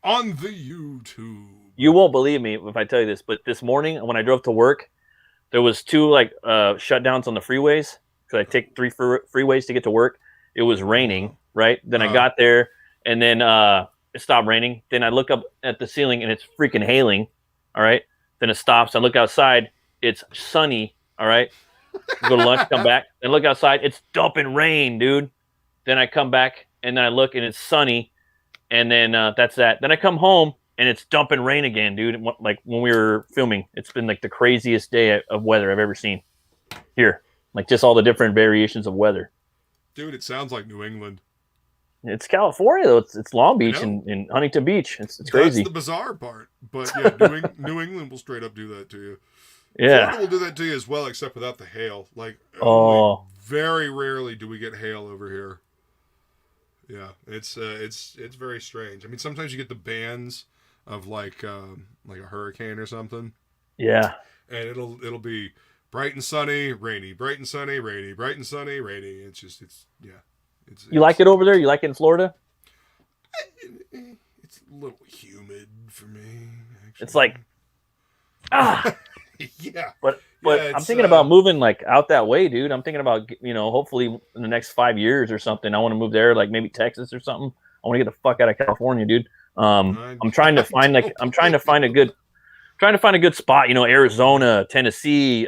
Speaker 3: the YouTube.
Speaker 4: You won't believe me if I tell you this, but this morning when I drove to work, there was 2 shutdowns on the freeways because I take 3 freeways to get to work. It was raining, right? Then I got there, and then it stopped raining. Then I look up at the ceiling, and it's freaking hailing. All right. Then it stops. I look outside. It's sunny. All right. Go to lunch, come back, and look outside. It's dumping rain, dude. Then I come back, and then I look, and it's sunny. And then that's that. Then I come home, and it's dumping rain again, dude. Like when we were filming, it's been like the craziest day of weather I've ever seen here. Like just all the different variations of weather.
Speaker 3: Dude, it sounds like New England.
Speaker 4: It's California, though. It's Long Beach and Huntington Beach. It's crazy.
Speaker 3: That's the bizarre part. But yeah, New England will straight up do that to you.
Speaker 4: Yeah.
Speaker 3: Florida will do that to you as well, except without the hail. Like, very rarely do we get hail over here. Yeah, it's very strange. I mean, sometimes you get the bands of like a hurricane or something.
Speaker 4: Yeah.
Speaker 3: And it'll be bright and sunny, rainy, bright and sunny, rainy, bright and sunny, rainy.
Speaker 4: You like it over there? You like it in Florida?
Speaker 3: It's a little humid for me, actually.
Speaker 4: It's like,
Speaker 3: yeah.
Speaker 4: But I'm thinking about moving like out that way, dude. I'm thinking about, hopefully in the next 5 years or something, I want to move there, like maybe Texas or something. I want to get the fuck out of California, dude. I'm trying to find a good trying to find a good spot. You know, Arizona, Tennessee,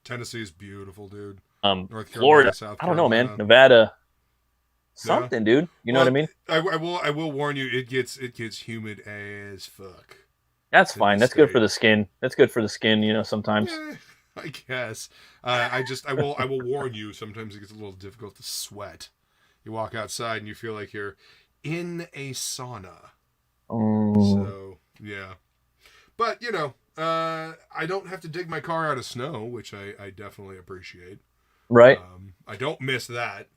Speaker 3: Tennessee is beautiful, dude. North
Speaker 4: Florida.
Speaker 3: Carolina, South
Speaker 4: I don't know,
Speaker 3: Carolina.
Speaker 4: man. Nevada. Something, dude. You know what I mean?
Speaker 3: I will warn you. It gets humid as fuck.
Speaker 4: That's fine. That's good for the skin. That's good for the skin. You know, sometimes.
Speaker 3: Yeah, I guess. I will warn you. Sometimes it gets a little difficult to sweat. You walk outside and you feel like you're in a sauna. So yeah, but you know, I don't have to dig my car out of snow, which I definitely appreciate.
Speaker 4: Right.
Speaker 3: I don't miss that.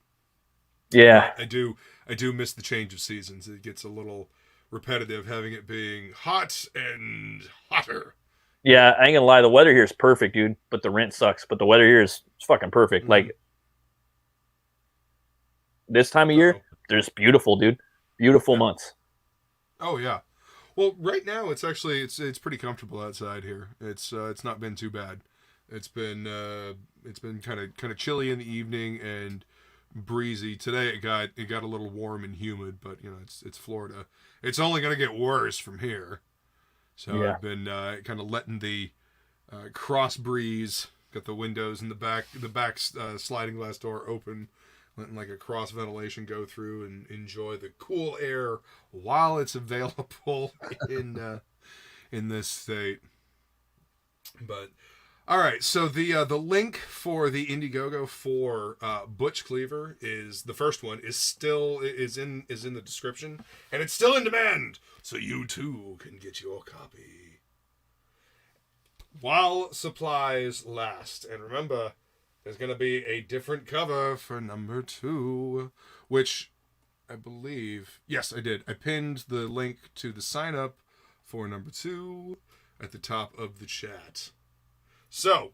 Speaker 4: Yeah.
Speaker 3: But I do miss the change of seasons. It gets a little repetitive having it being hot and hotter.
Speaker 4: Yeah, I ain't gonna lie, the weather here is perfect, dude. But the rent sucks. But the weather here is fucking perfect. Mm-hmm. Like this time of year, there's beautiful, dude. Beautiful months.
Speaker 3: Oh yeah. Well, right now it's actually it's pretty comfortable outside here. It's not been too bad. It's been kind of chilly in the evening and breezy. Today it got a little warm and humid, but you know it's Florida. It's only gonna get worse from here. So yeah. I've been kind of letting the cross breeze, got the windows in the back sliding glass door open, letting like a cross ventilation go through and enjoy the cool air while it's available in this state. But all right, so the link for the Indiegogo for Butch Cleaver is the first one is in the description, and it's still in demand, so you too can get your copy while supplies last. And remember, there's gonna be a different cover for number 2, which I believe, yes, I did. I pinned the link to the sign up for number 2 at the top of the chat. So,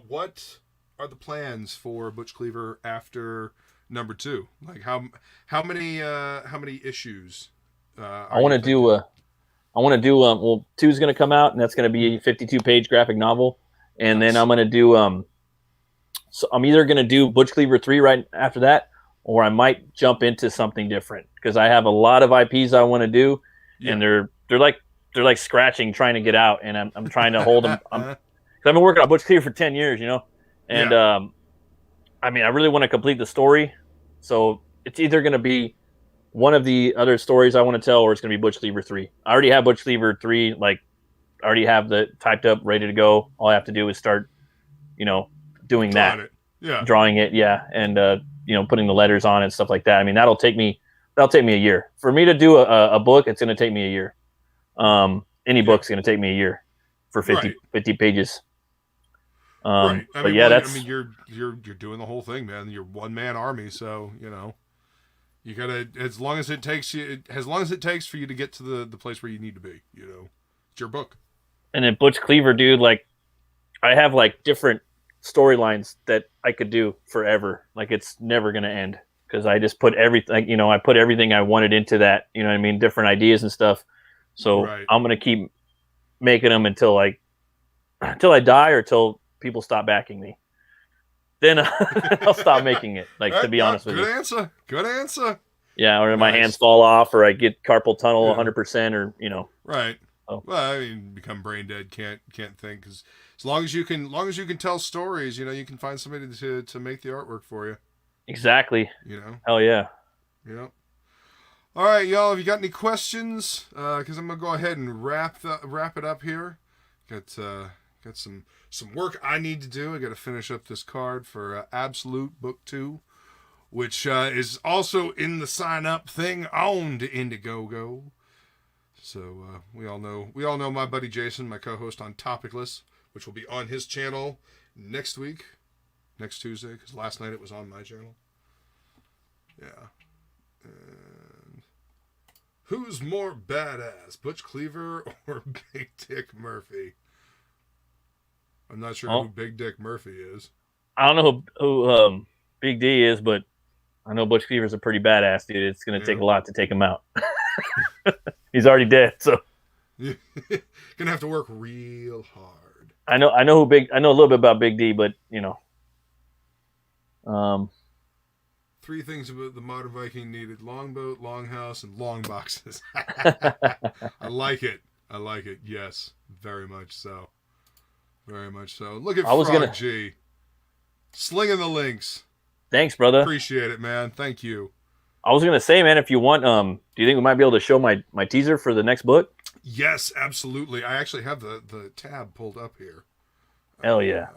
Speaker 3: what are the plans for Butch Cleaver after number 2? Like how many issues?
Speaker 4: I want to do well, 2's going to come out, and that's going to be a 52-page graphic novel, and then I'm going to do so I'm either going to do Butch Cleaver 3 right after that, or I might jump into something different because I have a lot of IPs I want to do, and they're like scratching trying to get out, and I'm trying to hold them. I've been working on Butch Cleaver for 10 years, you know, and I mean, I really want to complete the story, so it's either going to be one of the other stories I want to tell, or it's going to be Butch Cleaver 3. I already have Butch Cleaver 3, like, I already have the typed up, ready to go. All I have to do is start, you know, doing drawing it, and you know, putting the letters on and stuff like that. I mean, that'll take me a year for me to do a book. It's going to take me a year. Any book's going to take me a year for 50 pages.
Speaker 3: Right. I
Speaker 4: but
Speaker 3: mean,
Speaker 4: yeah,
Speaker 3: that's. I mean, you're doing the whole thing, man. You're one man army, so you know, you gotta as long as it takes for you to get to the place where you need to be. You know, it's your book.
Speaker 4: And then Butch Cleaver, dude, like I have like different storylines that I could do forever. Like it's never gonna end because I just put everything. Like, you know, I put everything I wanted into that. You know what I mean? Different ideas and stuff. So I'm gonna keep making them until I die or till people stop backing me. Then I'll stop making it. Like, to be honest with you.
Speaker 3: Good answer.
Speaker 4: Yeah, or my hands fall off, or I get carpal tunnel 100%, or you know.
Speaker 3: Right. Oh. Well, I mean, become brain dead, can't think, because as long as you can tell stories, you know, you can find somebody to make the artwork for you.
Speaker 4: Exactly.
Speaker 3: You know.
Speaker 4: Hell yeah.
Speaker 3: Yep. All right, y'all. Have you got any questions? Because I'm gonna go ahead and wrap it up here. Got some work I need to do. I got to finish up this card for Absolute Book 2, which is also in the sign up thing on to Indiegogo. So we all know my buddy Jason, my co-host on Topicless, which will be on his channel next Tuesday, because last night it was on my channel. Yeah. And who's more badass, Butch Cleaver or Big Dick Murphy? I'm not sure who Big Dick Murphy is.
Speaker 4: I don't know who Big D is, but I know Butch Cleaver's a pretty badass dude. It's going to take a lot to take him out. He's already dead, so
Speaker 3: gonna have to work real hard.
Speaker 4: I know a little bit about Big D, but you know,
Speaker 3: 3 things about the modern Viking needed: longboat, longhouse, and long boxes. I like it. I like it. Yes, very much so. Very much so. Look at G. Slinging the links.
Speaker 4: Thanks, brother.
Speaker 3: Appreciate it, man. Thank you.
Speaker 4: I was gonna say, man, if you want, do you think we might be able to show my teaser for the next book?
Speaker 3: Yes, absolutely. I actually have the tab pulled up here.
Speaker 4: Hell yeah.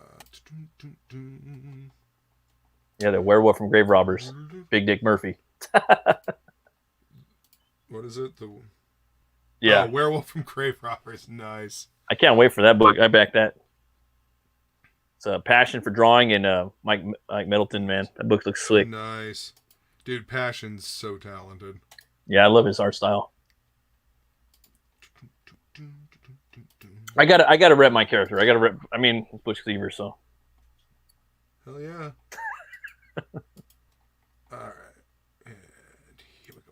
Speaker 4: Yeah, the werewolf from Grave Robbers. Big Dick Murphy.
Speaker 3: What is it?
Speaker 4: Yeah.
Speaker 3: Werewolf from Grave Robbers. Nice.
Speaker 4: I can't wait for that book. I back that. It's a passion for drawing and Mike Middleton, man. That book looks slick.
Speaker 3: Nice. Dude, Passion's so talented.
Speaker 4: Yeah, I love his art style. I gotta rep my character. It's Butch Cleaver, so.
Speaker 3: Hell yeah. All right. And here we go.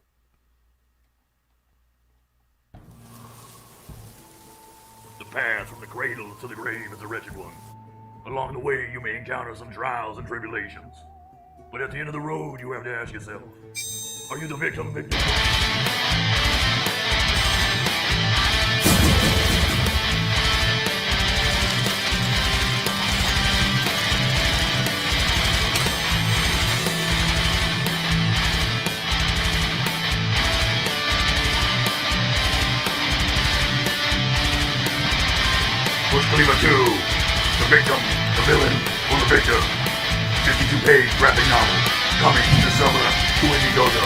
Speaker 1: The path from the cradle to the grave is a wretched one. Along the way, you may encounter some trials and tribulations. But at the end of the road, you have to ask yourself, are you the victim? Butch Cleaver 2, the victim, the villain, or the victor. 52-page graphic novel, coming this summer to Indiegogo.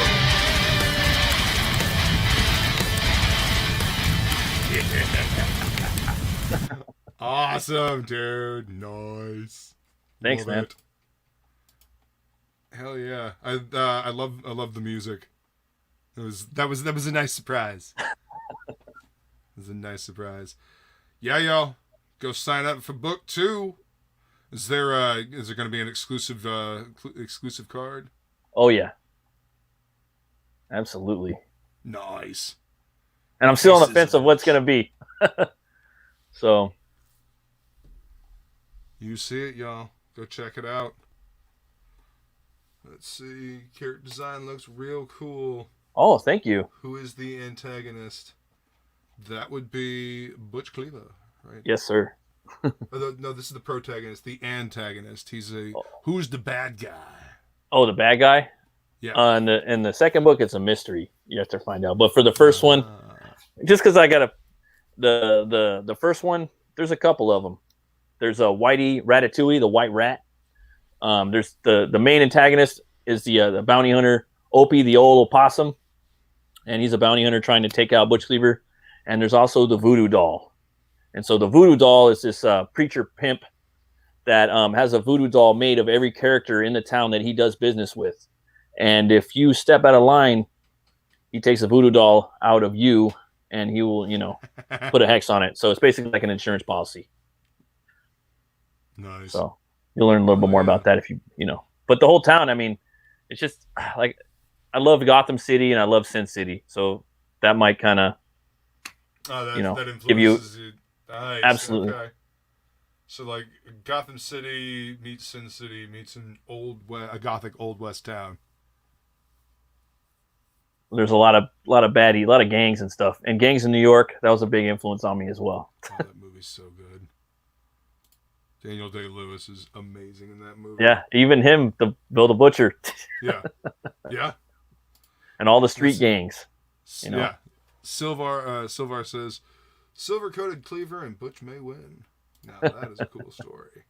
Speaker 3: Awesome, dude. Nice.
Speaker 4: Thanks,
Speaker 3: Love
Speaker 4: man.
Speaker 3: It. Hell yeah. I love the music. That was a nice surprise. It was a nice surprise. Yeah, y'all. Go sign up for book 2. Is there going to be an exclusive card?
Speaker 4: Oh yeah. Absolutely.
Speaker 3: Nice.
Speaker 4: And I'm still on the fence of what's gonna be. So
Speaker 3: you see it, y'all. Go check it out. Let's see. Character design looks real cool.
Speaker 4: Oh, thank you.
Speaker 3: Who is the antagonist? That would be Butch Cleaver, right?
Speaker 4: Yes, sir.
Speaker 3: No, this is the protagonist, the antagonist. Who's the bad guy?
Speaker 4: Oh, the bad guy?
Speaker 3: Yeah.
Speaker 4: In the second book, it's a mystery. You have to find out. But for the first one, just because I got the first one, there's a couple of them. There's a Whitey Ratatouille, the white rat. There's the main antagonist is the bounty hunter Opie, the old opossum, and he's a bounty hunter trying to take out Butch Cleaver. And there's also the voodoo doll. And so the voodoo doll is this preacher pimp that has a voodoo doll made of every character in the town that he does business with. And if you step out of line, he takes a voodoo doll out of you and he will, put a hex on it. So it's basically like an insurance policy.
Speaker 3: Nice.
Speaker 4: So you'll learn a little bit more about that if you. But the whole town, it's just like I love Gotham City and I love Sin City. So that might kind of,
Speaker 3: that
Speaker 4: give you.
Speaker 3: Nice.
Speaker 4: Absolutely.
Speaker 3: Okay. So like Gotham City meets Sin City meets a gothic old west town.
Speaker 4: There's a lot of baddie, a lot of gangs and stuff, and gangs in New York. That was a big influence on me as well.
Speaker 3: Oh, that movie's so good. Daniel Day-Lewis is amazing in that movie.
Speaker 4: Yeah, even him, Bill the Butcher.
Speaker 3: Yeah.
Speaker 4: And all the street gangs.
Speaker 3: Yeah. Silvar says, silver-coated Cleaver and Butch may win. Now that is a cool story.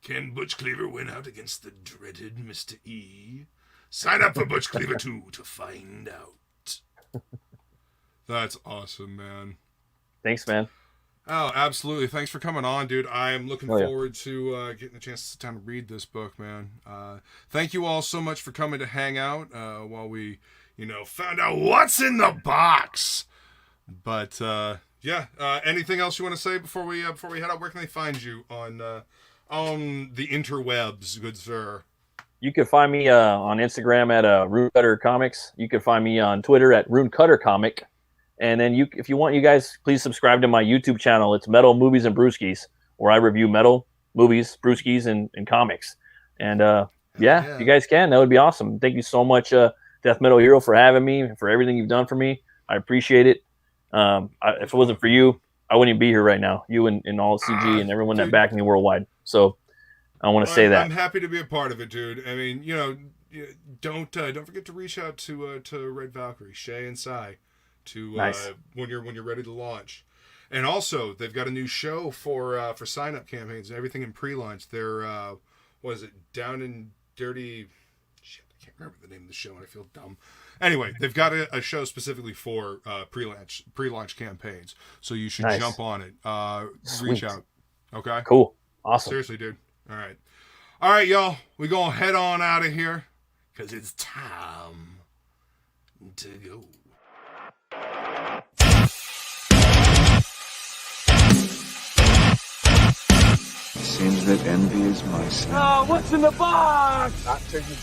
Speaker 3: Can Butch Cleaver win out against the dreaded Mr. E? Sign up for Butch Cleaver 2 to find out. That's awesome, man.
Speaker 4: Thanks, man.
Speaker 3: Oh, absolutely. Thanks for coming on, dude. I am looking forward to getting a chance to sit down and read this book, man. Thank you all so much for coming to hang out while we, found out what's in the box. But anything else you want to say before we head out? Where can they find you on the interwebs, good sir?
Speaker 4: You can find me on Instagram at RuneCutter Comics. You can find me on Twitter at RuneCutter Comic. And then if you want, you guys, please subscribe to my YouTube channel. It's Metal, Movies, and Brewskis, where I review metal, movies, brewskis, and comics. And if you guys can, that would be awesome. Thank you so much, Death Metal Hero, for having me, for everything you've done for me. I appreciate it. If it wasn't for you, I wouldn't even be here right now. You and all CG and everyone that backed me worldwide. So I want to say that
Speaker 3: I'm happy to be a part of it, dude. I mean, you know, don't forget to reach out to Red Valkyrie, Shay, and Sai to
Speaker 4: Nice.
Speaker 3: when you're ready to launch. And also, they've got a new show for sign up campaigns and everything in pre-launch. They're what is it? Down and Dirty. Shit, I can't remember the name of the show, and I feel dumb. Anyway, they've got a show specifically for pre-launch campaigns, so you should
Speaker 4: Nice.
Speaker 3: jump on it.
Speaker 4: Sweet.
Speaker 3: Reach out. Okay.
Speaker 4: Cool. Awesome.
Speaker 3: Seriously, dude. All right, y'all. We're gonna head on out of here because it's time to go.
Speaker 5: Seems that envy is my sin.
Speaker 2: Oh, what's in the box?
Speaker 5: Not till you get